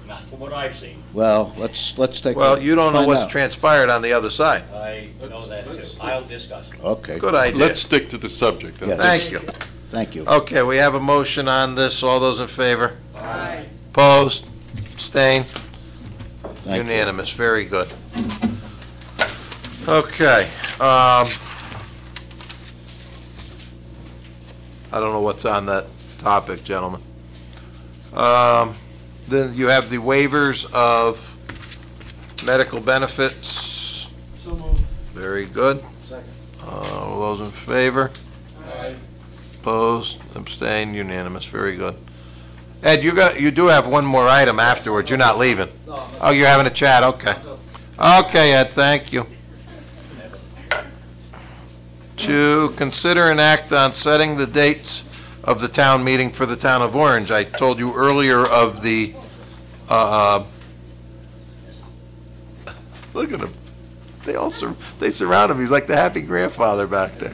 Not from what I've seen. Well, let's take. Well, you don't know find what's out. transpired on the other side. I know that too. I'll discuss it. Okay. Good idea. Let's stick to the subject. Yes. Thank you. Thank you. Okay, we have a motion on this. All those in favor? Aye. Opposed? Abstained? Thank you. Unanimous. Very good. Okay. I don't know what's on that topic, gentlemen. Then you have the waivers of medical benefits. So moved. Very good. Second. All those in favor? Aye. Opposed, abstained, unanimous, very good. Ed, you do have one more item afterwards, you're not leaving? Oh, you're having a chat, okay. Okay, Ed, thank you. To consider and act on setting the dates of the town meeting for the town of Orange. I told you earlier of the, look at him. They surround him, he's like the happy grandfather back there.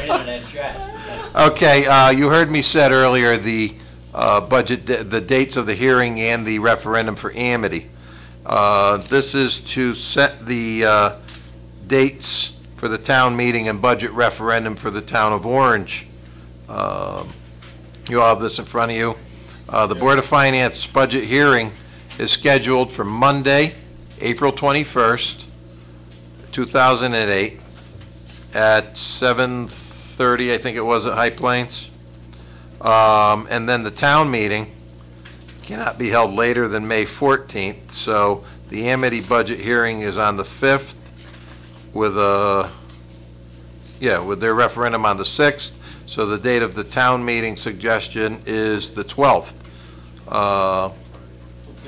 Internet chat. Okay, you heard me said earlier the budget, the dates of the hearing and the referendum for Amity. This is to set the dates for the town meeting and budget referendum for the town of Orange. You all have this in front of you. The Board of Finance budget hearing is scheduled for Monday, April 21st, 2008, at 7:30, I think it was, at High Plains. And then the town meeting cannot be held later than May 14th, so the Amity budget hearing is on the 5th with their referendum on the 6th, so the date of the town meeting suggestion is the 12th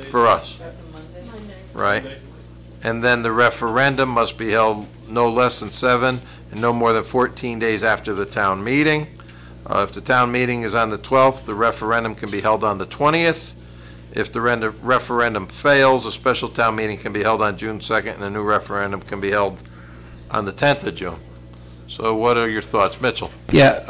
for us. Right? And then the referendum must be held no less than 7 and no more than 14 days after the town meeting. If the town meeting is on the 12th, the referendum can be held on the 20th. If the referendum fails, a special town meeting can be held on June 2nd, and a new referendum can be held on the 10th of June. So what are your thoughts, Mitchell? Yeah,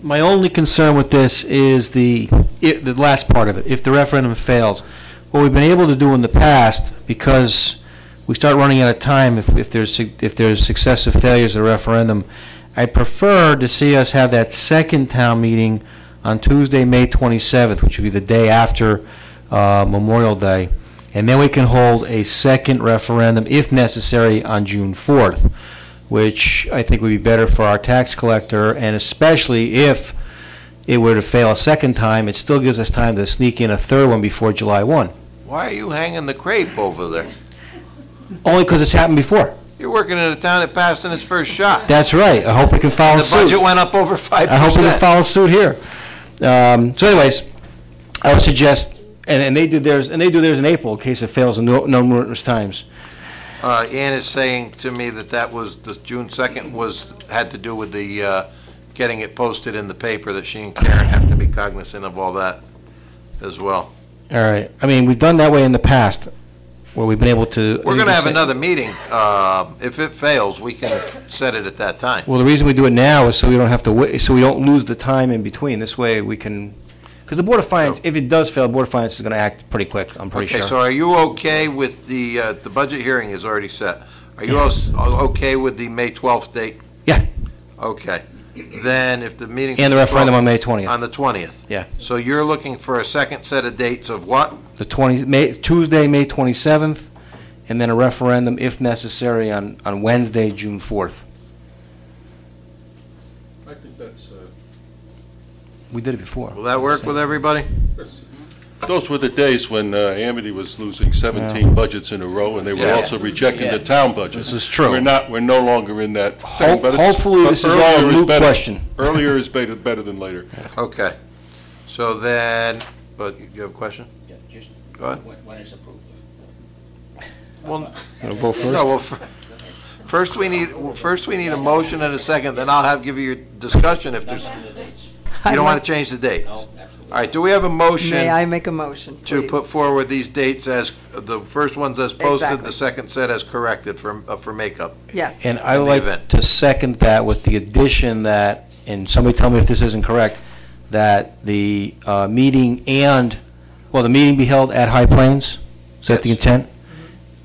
my only concern with this is the last part of it, if the referendum fails. What we've been able to do in the past, because we start running out of time if there's successive failures of the referendum, I prefer to see us have that second town meeting on Tuesday, May 27th, which would be the day after Memorial Day, and then we can hold a second referendum, if necessary, on June 4th, which I think would be better for our tax collector, and especially if it were to fail a second time, it still gives us time to sneak in a third one before July 1. Why are you hanging the crepe over there? Only because it's happened before. You're working in a town that passed in its first shot. That's right. I hope we can follow The suit. budget went up over 5%. I hope we can follow suit here. So anyways, I would suggest, and they do theirs in April in case it fails numerous times. Ann is saying to me that was, the June 2nd had to do with the, getting it posted in the paper, that she and Karen have to be cognizant of all that as well. All right. I mean, we've done that way in the past, where we've been able to. We're going to have another meeting. If it fails, we can set it at that time. Well, the reason we do it now is so we don't have to wait, so we don't lose the time in between. This way we can, because the Board of Finance, if it does fail, the Board of Finance is going to act pretty quick, I'm pretty sure. Okay, so are you okay with the budget hearing is already set? Are you also okay with the May 12th date? Yeah. Okay. then if the meeting... And the referendum on May 20th. On the 20th. Yeah. So you're looking for a second set of dates of what? Tuesday, May 27th, and then a referendum, if necessary, on Wednesday, June 4th. I think that's, We did it before. Will that work with everybody? those were the days when Amity was losing 17 budgets in a row, and they were Yeah. also rejecting the town budget. This is true. We're no longer in that thing, but it's- Hopefully, but this is all earlier a is moot better. question. Earlier is better than later. Okay. So then, but you have a question? Yeah, just Go ahead. when it's approved. Well, Vote first? no, well, first we need a motion and a second, then I'll give you your discussion if there's, you don't want to change the dates? No, absolutely. All right, do we have a motion? May I make a motion, To please? put forward these dates as, the first ones as posted, Exactly. the second set as corrected for makeup? Yes. And I In the would like event. to second that with the addition that, and somebody tell me if this isn't correct, that the meeting the meeting be held at High Plains? Is that the Yes. intent?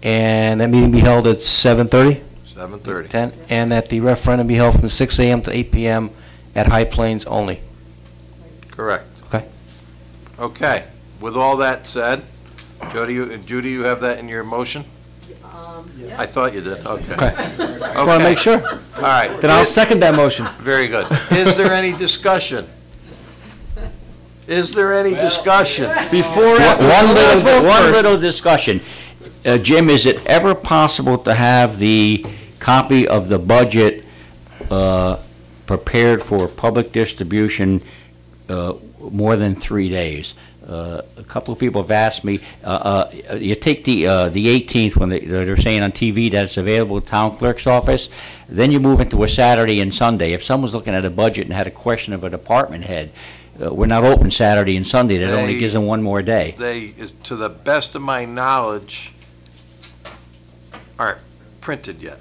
And that meeting be held at 7:30? 7:30. 10, and that the referendum be held from 6 a.m. to 8 p.m. at High Plains only. Correct. Okay. Okay, with all that said, Judy, you have that in your motion? I thought you did, okay. Okay. I want to make sure. All right. Then I'll second that motion. Very good. Is there any discussion? Is there any discussion? Before, One little discussion. Jim, is it ever possible to have the copy of the budget prepared for public distribution more than 3 days? A couple of people have asked me, you take the 18th, when they're saying on TV that it's available at town clerk's office, then you move into a Saturday and Sunday. If someone's looking at a budget and had a question of a department head, we're not open Saturday and Sunday. That only gives them one more day. They, to the best of my knowledge, aren't printed yet.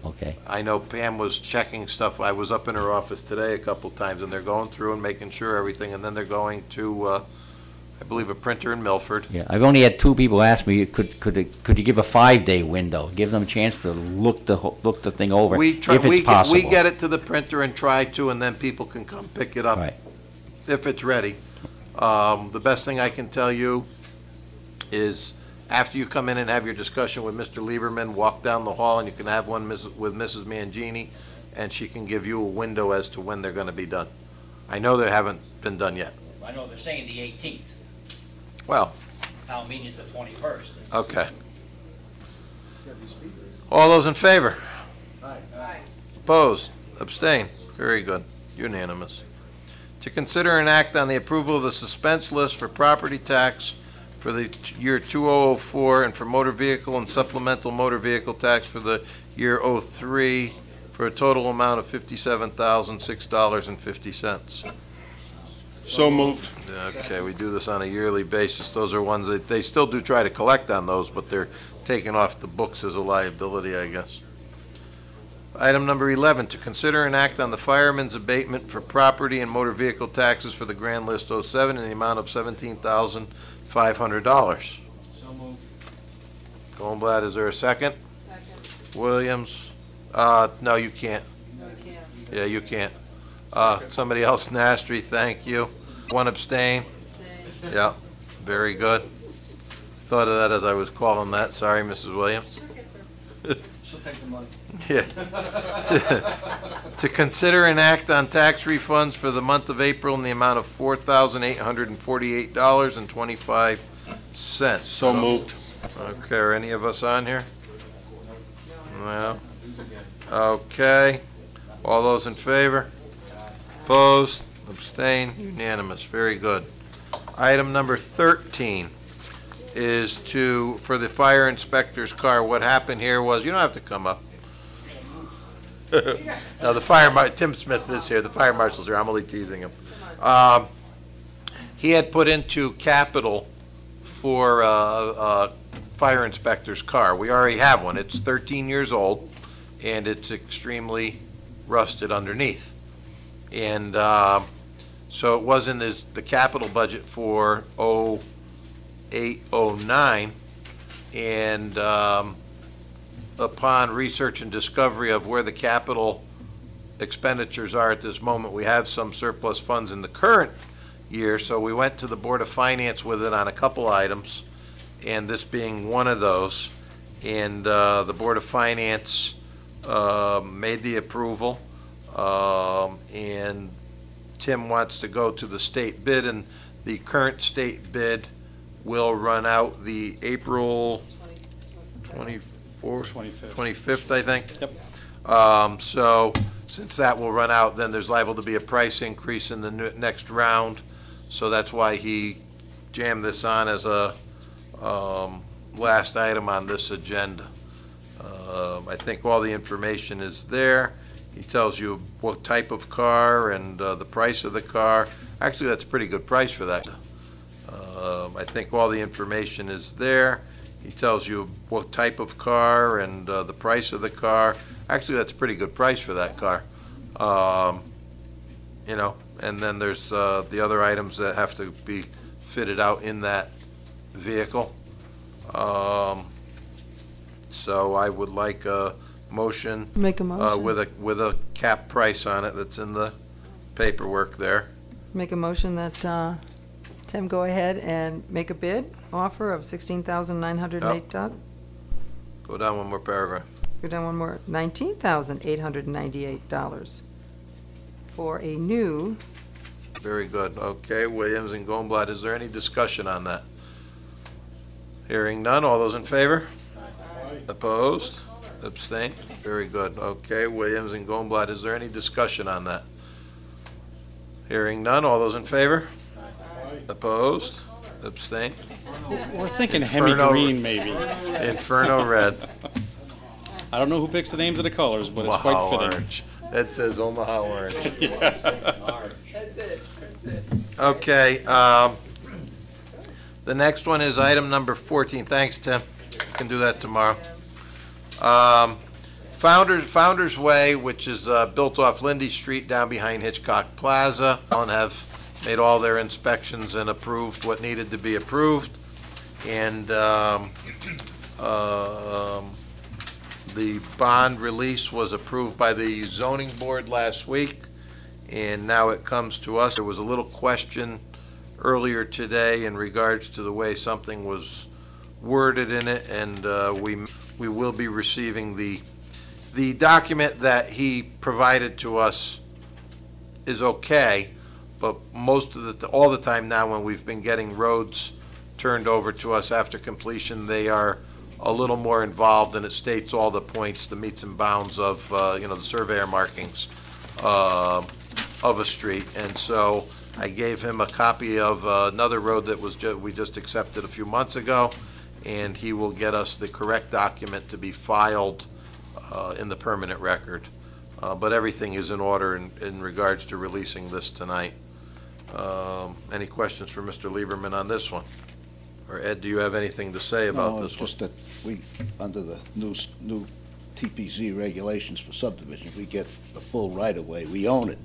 Okay. I know Pam was checking stuff. I was up in her office today a couple times, and they're going through and making sure everything, and then they're going to, I believe, a printer in Milford. Yeah, I've only had 2 people ask me, could you give a 5-day window? Give them a chance to look the thing over, We try, if it's possible. we get it to the printer and try to, and then people can come pick it up Right. if it's ready. The best thing I can tell you is, after you come in and have your discussion with Mr. Lieberman, walk down the hall, and you can have one with Mrs. Mangini, and she can give you a window as to when they're going to be done. I know they haven't been done yet. I know they're saying the 18th. Well, Town meeting is the 21st. It's- okay. All those in favor? Opposed? Abstain? Very good. Unanimous. To consider and act on the approval of the suspense list for property tax for the year 2004 and for motor vehicle and supplemental motor vehicle tax for the year '03 for a total amount of $57,006.50. So moved. Okay, we do this on a yearly basis. Those are ones that, they still do try to collect on those, but they're taken off the books as a liability, I guess. Item number 11, to consider and act on the fireman's abatement for property and motor vehicle taxes for the Grand List 07 in the amount of $17,500. So moved. Goldblatt, is there a second? Second. Williams? No, you can't. No, you can't. Yeah, you can't. Somebody else, Nastri, thank you. One abstain? Abstain. Yeah, very good. Thought of that as I was calling that. Sorry, Mrs. Williams. Okay, sir. She'll take the money. Yeah. To consider and act on tax refunds for the month of April in the amount of $4,848.25. So moved. Okay, are any of us on here? No. Okay. All those in favor? Opposed? Abstain? Unanimous. Very good. Item number 13 is for the fire inspector's car. What happened here was, you don't have to come up. No, Tim Smith is here, the fire marshal's here, I'm only teasing him. He had put into capital for a fire inspector's car. We already have one. It's 13 years old, and it's extremely rusted underneath. And so it was in the capital budget for 08, 09, and upon research and discovery of where the capital expenditures are at this moment. We have some surplus funds in the current year, so we went to the Board of Finance with it on a couple items, and this being one of those. And the Board of Finance made the approval, and Tim wants to go to the state bid, and the current state bid will run out the April 25th, I think. Yep. So since that will run out, then there's liable to be a price increase in the next round. So that's why he jammed this on as a last item on this agenda. I think all the information is there. He tells you what type of car and the price of the car. Actually, that's a pretty good price for that. I think all the information is there. He tells you what type of car and the price of the car. Actually, that's a pretty good price for that car. You know, and then there's the other items that have to be fitted out in that vehicle. So I would like a motion. Make a motion. With a cap price on it that's in the paperwork there. Make a motion that Tim go ahead and make a bid offer of $16,908. Go down one more paragraph. Go down one more. $19,898 for a new. Very good. Okay, Williams and Goldblatt, is there any discussion on that? Hearing none, all those in favor? Aye. Opposed? Abstained? Very good. Okay, Williams and Goldblatt, is there any discussion on that? Hearing none, all those in favor? Aye. Opposed? Abstained? We're thinking Hemi Green, maybe. Inferno Red. I don't know who picks the names of the colors, but it's quite fitting. Orange. That says Omaha Orange. Yeah. That's it. Okay, the next one is item number 14. Thanks, Tim. Can do that tomorrow. Founders Way, which is built off Lindy Street down behind Hitchcock Plaza, and have made all their inspections and approved what needed to be approved. And the bond release was approved by the zoning board last week, and now it comes to us. There was a little question earlier today in regards to the way something was worded in it, and we will be receiving the document that he provided to us is okay, but all the time now when we've been getting roads turned over to us after completion, they are a little more involved, and it states all the points, the meets and bounds of, the surveyor markings of a street. And so I gave him a copy of another road that we just accepted a few months ago, and he will get us the correct document to be filed in the permanent record. But everything is in order in regards to releasing this tonight. Any questions for Mr. Lieberman on this one? Or Ed, do you have anything to say about this one? Just that we, under the new TPZ regulations for subdivision, we get the full right-of-way. We own it.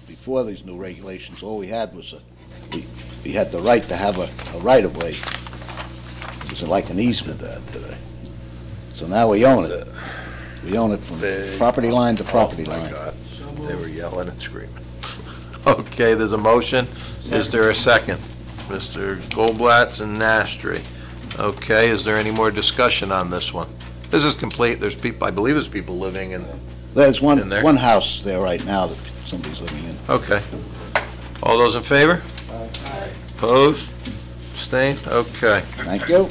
Before these new regulations, all we had was we had the right to have a right-of-way. It was like an easement today. So now we own it. We own it from property line to property line. Oh, my God. They were yelling and screaming. Okay, there's a motion. Is there a second? Mr. Goldblatt and Nastri. Okay, is there any more discussion on this one? This is complete. There's people, I believe there's people living in. There's one there. One house there right now that somebody's living in. Okay. All those in favor? Aye. Opposed? Abstained? Okay. Thank you.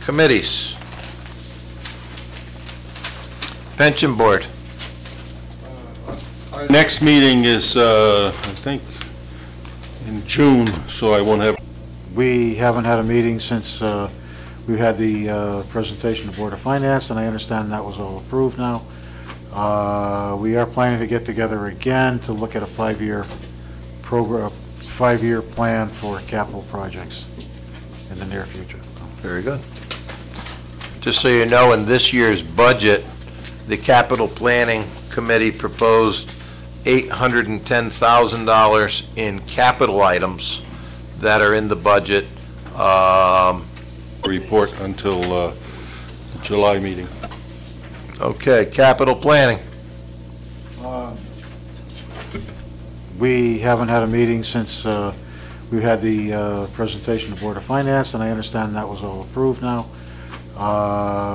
Committees. Pension Board. Our next meeting is, I think, in June, so I won't have... We haven't had a meeting since we had the presentation to Board of Finance, and I understand that was all approved now. We are planning to get together again to look at a five-year plan for capital projects in the near future. Very good. Just so you know, in this year's budget, the Capital Planning Committee proposed $810,000 in capital items that are in the budget. Report until the July meeting. Okay, capital planning. We haven't had a meeting since we had the presentation to Board of Finance, and I understand that was all approved now.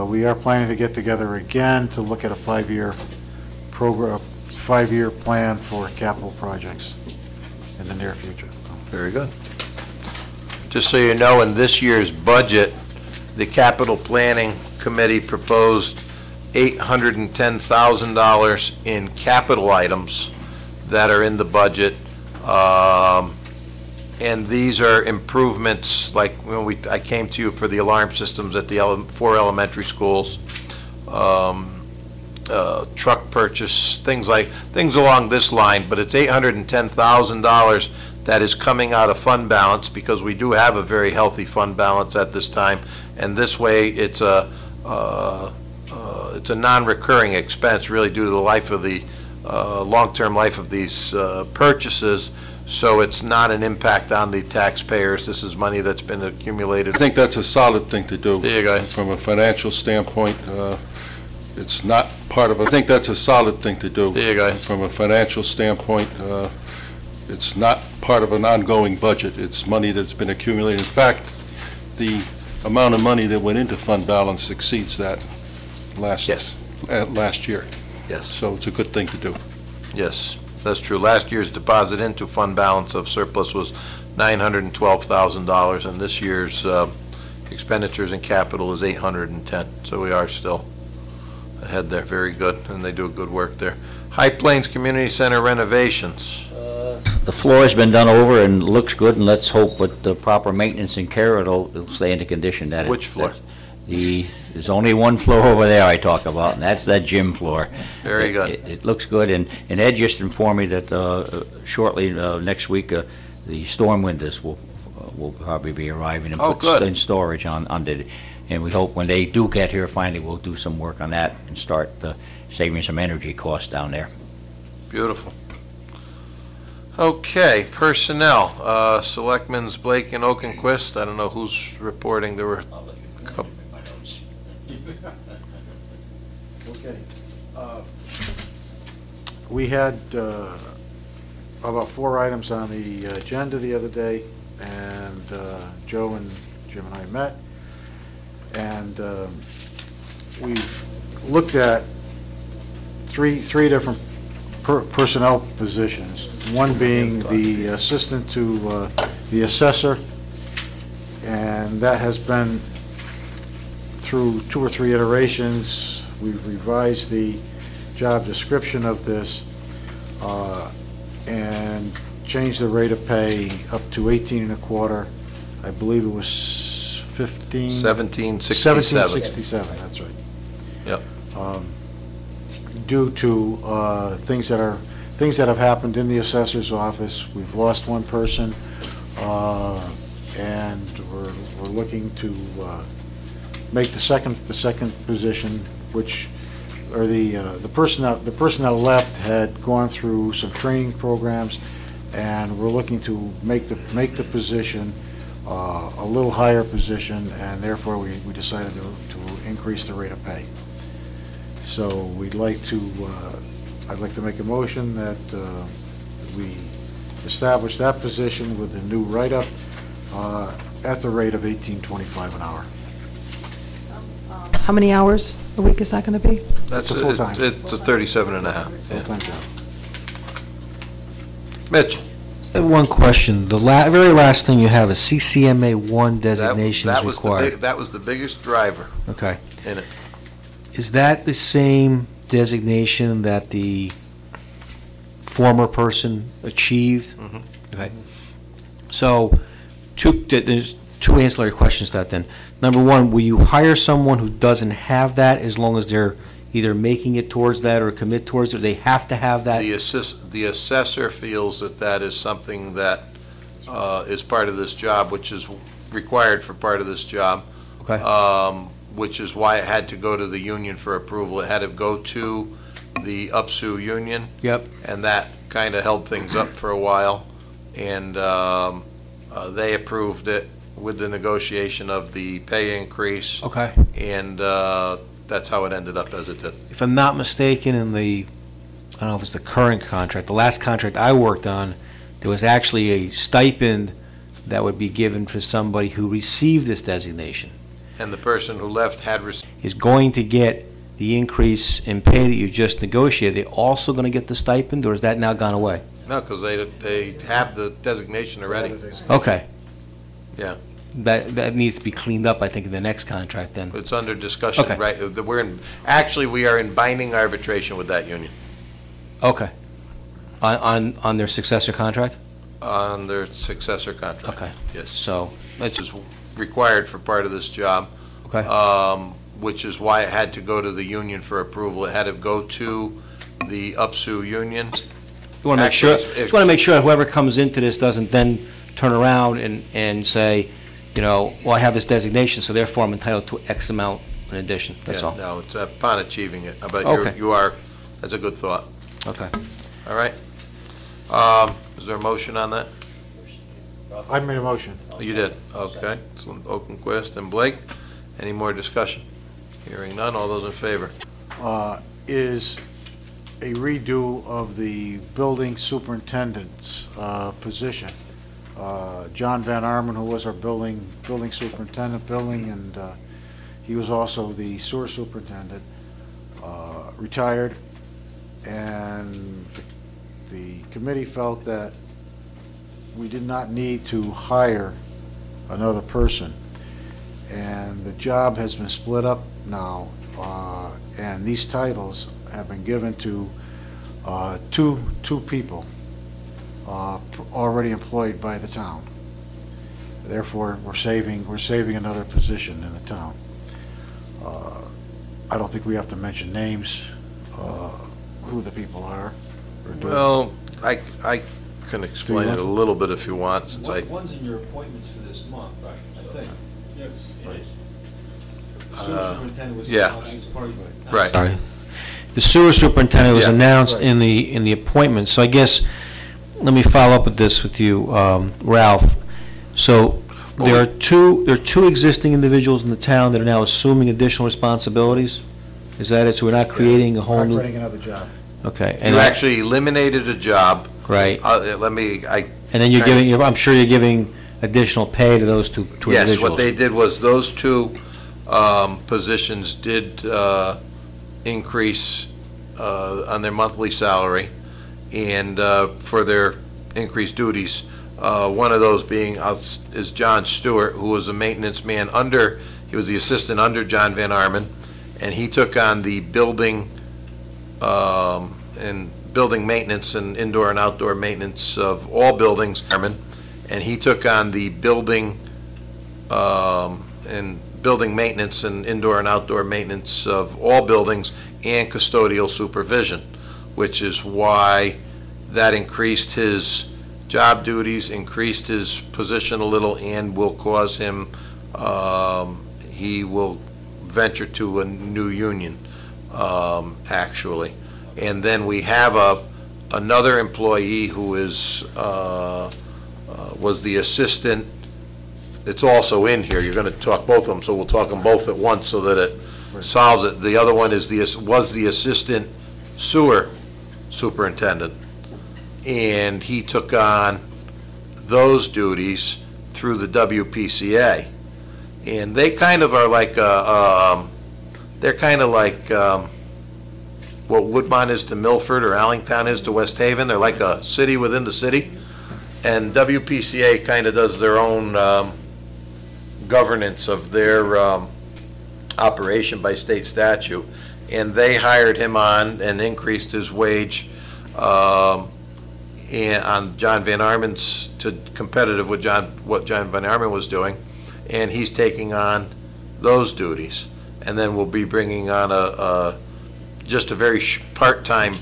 We are planning to get together again to look at a five-year plan for capital projects in the near future. Very good. Just so you know, in this year's budget, the Capital Planning Committee proposed $810,000 in capital items that are in the budget. And these are improvements, like when I came to you for the alarm systems at the 4 elementary schools, truck purchase, things along this line, but it's $810,000 that is coming out of fund balance, because we do have a very healthy fund balance at this time, and this way it's a non-recurring expense, really, due to the life of the long-term life of these purchases. So it's not an impact on the taxpayers. This is money that's been accumulated. I think that's a solid thing to do. There you go. From a financial standpoint, it's not part of, I think that's a solid thing to do. There you go. From a financial standpoint, it's not part of an ongoing budget. It's money that's been accumulated. In fact, the amount of money that went into fund balance exceeds that last year. Yes. So it's a good thing to do. Yes, that's true. Last year's deposit into fund balance of surplus was $912,000, and this year's expenditures in capital is $810,000. So we are still ahead there. Very good, and they do good work there. High Plains Community Center renovations. The floor has been done over and looks good, and let's hope with the proper maintenance and care, it'll stay in the condition that Which floor? There's only one floor over there I talk about, and that's that gym floor. Very good. It looks good, and Ed just informed me that shortly next week, the storm windows will probably be arriving and put in storage under it. And we hope when they do get here, finally, we'll do some work on that and start saving some energy costs down there. Beautiful. Okay, personnel. Selectmen's Blake and Okenquist. I don't know who's reporting. There were a couple. Okay. We had about 4 items on the agenda the other day, and Joe and Jim and I met, and we've looked at three different personnel positions, one being the assistant to the assessor, and that has been through 2 or 3 iterations. We've revised the job description of this and changed the rate of pay up to 18.25. I believe it was 1767. 1767, that's right. Yep. Due to things that have happened in the assessor's office. We've lost one person, and we're looking to make the second position, which or the person that left had gone through some training programs, and we're looking to make the position a little higher position, and therefore we decided to increase the rate of pay. So we'd like to, I'd like to make a motion that we establish that position with a new write-up at the rate of $18.25 an hour. How many hours a week is that going to be? That's a full-time. It's a 37.5. Full-time job. Mitch. One question. The very last thing you have is CCMA 1 designation is required. That was the biggest driver. Okay. In it. Is that the same designation that the former person achieved? Mm-hmm. Okay. So, there's 2 ancillary questions to that then. Number 1, will you hire someone who doesn't have that as long as they're either making it towards that or commit towards it? They have to have that? The assessor feels that is something that is part of this job, which is required for part of this job. Okay. Which is why it had to go to the union for approval. It had to go to the UPSU union. Yep. And that kind of held things up for a while. And they approved it with the negotiation of the pay increase. Okay. And that's how it ended up as it did. If I'm not mistaken, in the, I don't know if it's the current contract, the last contract I worked on, there was actually a stipend that would be given for somebody who received this designation. And the person who left had received. Is going to get the increase in pay that you just negotiated. They also going to get the stipend, or is that now gone away? No, because they have the designation already. Okay. Yeah. That needs to be cleaned up, I think, in the next contract then. It's under discussion, Okay. right? Actually, we are in binding arbitration with that union Okay. On their successor contract? on their successor contract. Okay. Yes. So, Which is required for part of this job. Okay. Which is why it had to go to the union for approval. It had to go to the UPSU union. you want to make sure, Actually, it's- just want to make sure whoever comes into this doesn't then turn around and say, you know, well, I have this designation, so therefore I'm entitled to X amount in addition. That's Yeah, all. no, it's upon achieving it. But Okay. you are, that's a good thought. Okay. All right. Is there a motion on that? I made a motion. You did, okay. So Oakenquist and Blake, any more discussion? Hearing none, all those in favor? Is a redo of the building superintendent's position. John Van Arman, who was our building superintendent, and he was also the sewer superintendent, retired, and the committee felt that we did not need to hire another person. And the job has been split up now, and these titles have been given to two people already employed by the town. Therefore, we're saving another position in the town. I don't think we have to mention names, who the people are. or do it. Well, I can explain it a little bit if you want, since One's in your appointments for this month, right, I think. Yes. Uh, Superintendent was yeah. part of it. Right. Sorry. The sewer superintendent was Yeah. announced Right. in the appointment, so I guess, let me follow up with this with you, Ralph. So, there are two existing individuals in the town that are now assuming additional responsibilities? Is that it? So we're not creating a whole I'm new? creating another job. Okay. You actually eliminated a job. Right. Let me, And then you're giving, I'm sure you're giving additional pay to those two individuals? Yes, what they did was those two positions did increase on their monthly salary and for their increased duties. One of those being is John Stewart, who was a maintenance man he was the assistant under John Van Arman, and he took on the building building maintenance and indoor and outdoor maintenance of all buildings, and he took on the building building maintenance and indoor and outdoor maintenance of all buildings and custodial supervision, which is why that increased his job duties, increased his position a little, and will cause him, he will venture to a new union, actually. And then we have another employee who is, was the assistant. It's also in here. You're going to talk both of them, so we'll talk them both at once so that it solves it. The other one was the assistant sewer superintendent, and he took on those duties through the WPCA. And they kind of are like, they're kind of like what Woodmont is to Milford or Allentown is to West Haven. They're like a city within the city. And WPCA kind of does their own governance of their operation by state statute. And they hired him on and increased his wage on John Van Arman's to competitive with what John Van Arman was doing. And he's taking on those duties. And then we'll be bringing on just a very part-time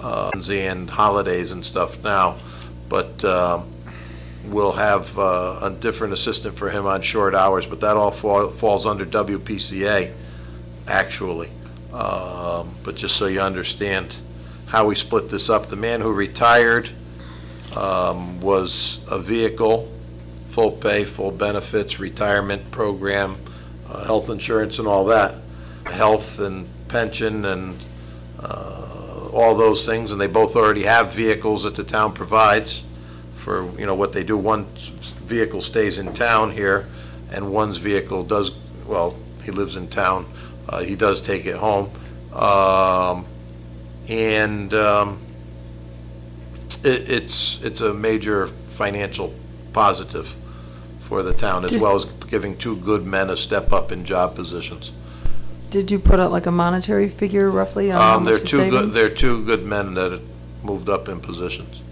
and holidays and stuff now. But we'll have a different assistant for him on short hours, but that all falls under WPCA, actually. But just so you understand how we split this up, the man who retired was a vehicle, full pay, full benefits, retirement program, health insurance and all that. health and pension and all those things, and they both already have vehicles that the town provides for, what they do. One vehicle stays in town here, and one's vehicle does, well, he lives in town, he does take it home. It's a major financial positive for the town, as well as giving two good men a step up in job positions. Did you put out like a monetary figure roughly on how much the savings? They're two good men that have moved up in positions.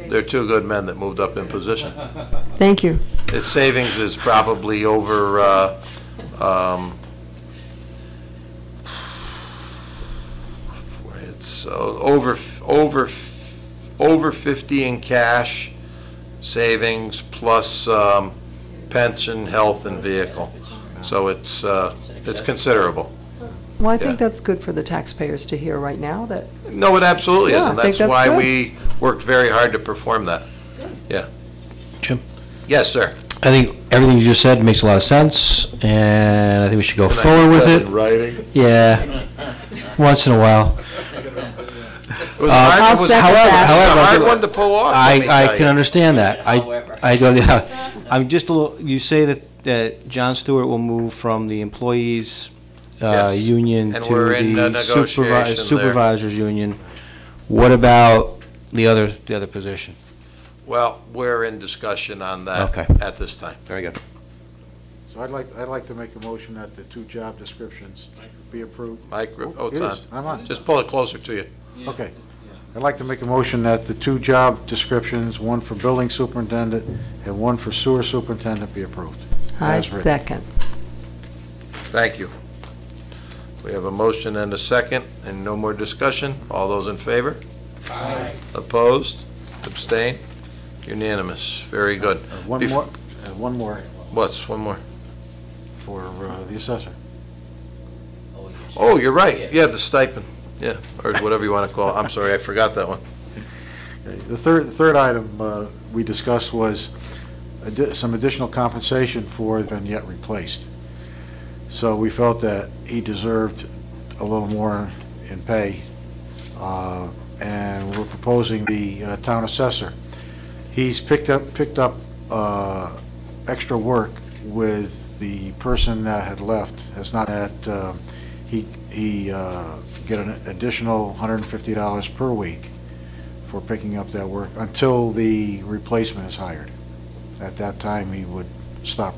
They're two good men that moved up in position. Thank you. Its savings is probably over, it's over 50 in cash savings plus pension, health, and vehicle. So it's considerable. Well, I think that's good for the taxpayers to hear right now that. No, it absolutely is, Yeah, and I think that's why good. we worked very hard to perform that. Yeah. Jim? Yes, sir. I think everything you just said makes a lot of sense, and I think we should go Can I forward put with that it. in writing? Yeah, once in a while. It was hard- it was- However, it was a hard one to pull off, let me I tell can you. understand that. I don't, yeah. I'm just a little, you say that John Stewart will move from the employees Yes. union And to we're in the negotiation there. supervisors union. What about the other position? Well, we're in discussion on that Okay. at this time. Very good. So I'd like to make a motion that the two job descriptions be approved. Mike, oh, it's It on. is. I'm on. Just pull it closer to you. Okay. I'd like to make a motion that the two job descriptions, one for building superintendent and one for sewer superintendent, be approved. I As written. second. Thank you. We have a motion and a second, and no more discussion. All those in favor? Aye. Opposed? Abstain? Unanimous. Very good. One Bef- more What's one more? for the assessor. Oh, you're right. Yeah, the stipend. Yeah, or whatever you want to call it. I'm sorry, I forgot that one. The third item we discussed was some additional compensation for than yet replaced. So we felt that he deserved a little more in pay, and we're proposing the town assessor. He's picked up extra work with the person that had left. It's not that he get an additional $150 per week for picking up that work until the replacement is hired. At that time, he would stop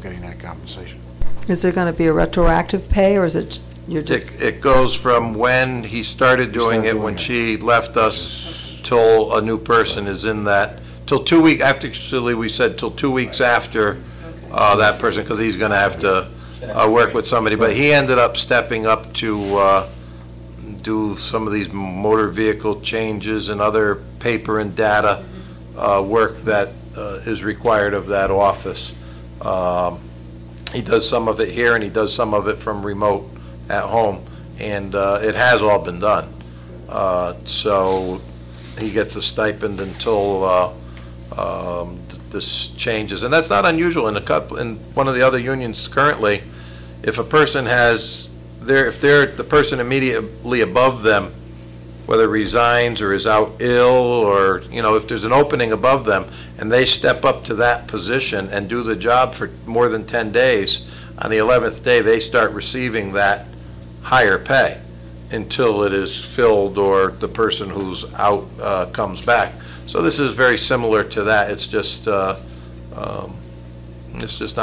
getting that compensation. Is there going to be a retroactive pay, or is it, you're just, It goes from when he started doing it, when she left us, till a new person is in that, till 2 weeks, actually, we said till 2 weeks after that person, because he's going to have to work with somebody, but he ended up stepping up to do some of these motor vehicle changes and other paper and data work that is required of that office. He does some of it here, and he does some of it from remote at home, and it has all been done. So he gets a stipend until this changes, and that's not unusual in in one of the other unions currently. If a person has if they're the person immediately above them, whether resigns or is out ill, or if there's an opening above them and they step up to that position and do the job for more than 10 days, on the 11th day they start receiving that higher pay until it is filled or the person who's out comes back. So this is very similar to that. It's just not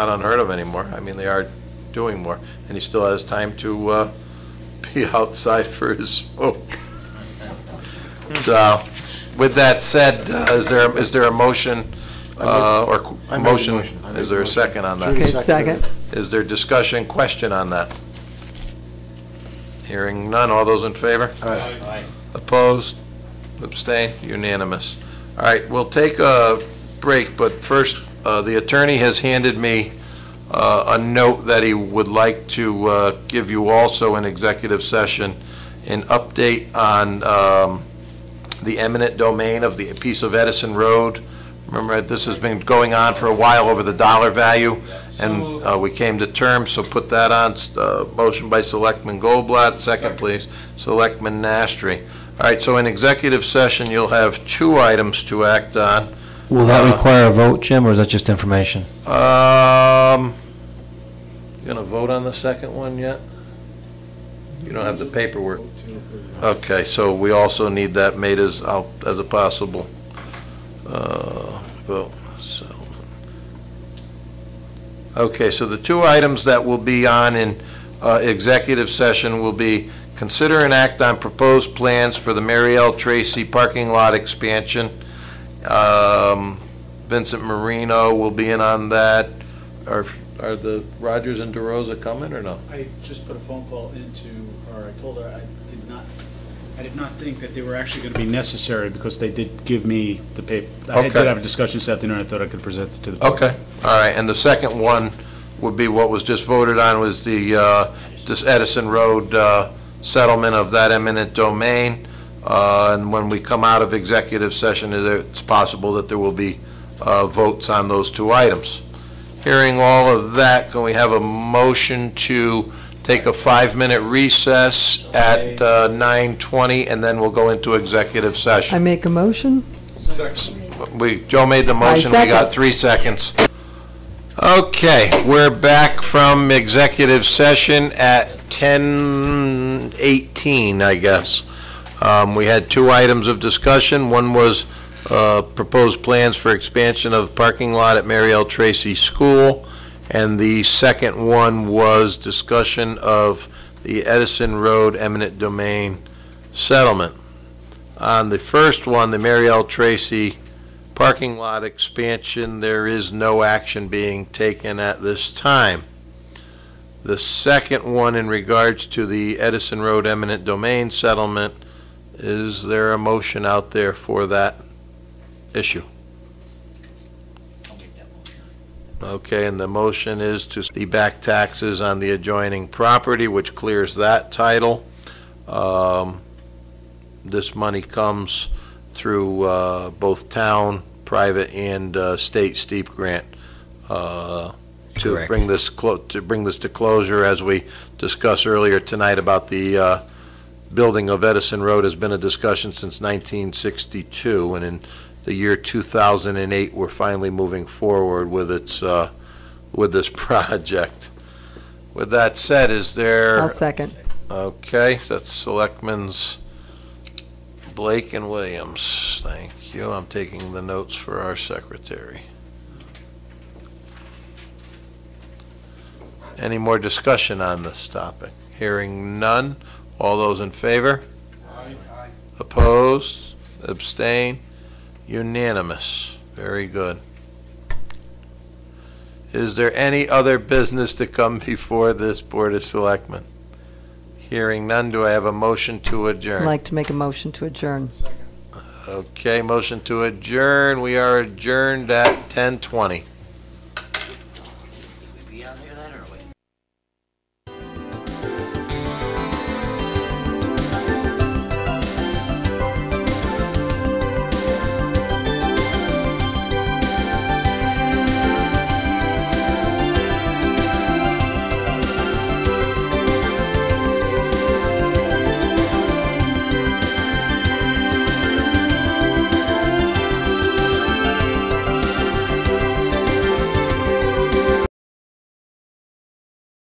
unheard of anymore. I mean, they are doing more, and he still has time to be outside for his smoke. So, with that said, is there a motion or motion? Is there a second on that? okay, second. Is there discussion, question on that? Hearing none, all those in favor? Aye. Opposed? Abstain? Unanimous. All right, we'll take a break, but first, the attorney has handed me a note that he would like to give you also in executive session, an update on the eminent domain of the piece of Edison Road. Remember, this has been going on for a while over the dollar value, and we came to terms, so put that on. Motion by Selectman Goldblatt, second please, Selectman Nastri. All right, so in executive session, you'll have 2 items to act on. Will that require a vote, Jim, or is that just information? You gonna vote on the second one yet? You don't have the paperwork. Okay, so we also need that made as a possible vote. Okay, so the 2 items that will be on in executive session will be consider and act on proposed plans for the Mary L. Tracy parking lot expansion. Vincent Marino will be in on that. Are the Rogers and DeRosa coming or no? I just put a phone call into her. I told her I did not think that they were actually going to be necessary because they did give me the paper. I did have a discussion this afternoon. I thought I could present it to the board. Okay, all right. And the second one would be what was just voted on was the this Edison Road settlement of that eminent domain. And when we come out of executive session, it's possible that there will be votes on those 2 items. Hearing all of that, can we have a motion to take a 5-minute recess at 9:20, and then we'll go into executive I session? make a motion? Joe made the motion, we got 3 seconds. Okay, we're back from executive session at 10:18, I guess. We had 2 items of discussion. One was proposed plans for expansion of parking lot at Mary L. Tracy School, and the second one was discussion of the Edison Road eminent domain settlement. On the first one, the Mary L. Tracy parking lot expansion, there is no action being taken at this time. The second one, in regards to the Edison Road eminent domain settlement, is there a motion out there for that issue? I'll make that motion. Okay, and the motion is to the back taxes on the adjoining property, which clears that title. This money comes through both town, private, and state steep grant to Correct. bring this to closure. As we discussed earlier tonight about the building of Edison Road, has been a discussion since 1962, and in the year 2008, we're finally moving forward with its with this project. With that said, is there? I'll second. Okay, so that's Selectmen's Blake and Williams. Thank you. I'm taking the notes for our secretary. Any more discussion on this topic? Hearing none. All those in favor? Aye. Opposed? Abstain? Unanimous. Very good. Is there any other business to come before this Board of Selectmen? Hearing none, do I have a motion to adjourn? I'd like to make a motion to adjourn. Okay, motion to adjourn. We are adjourned at 10:20.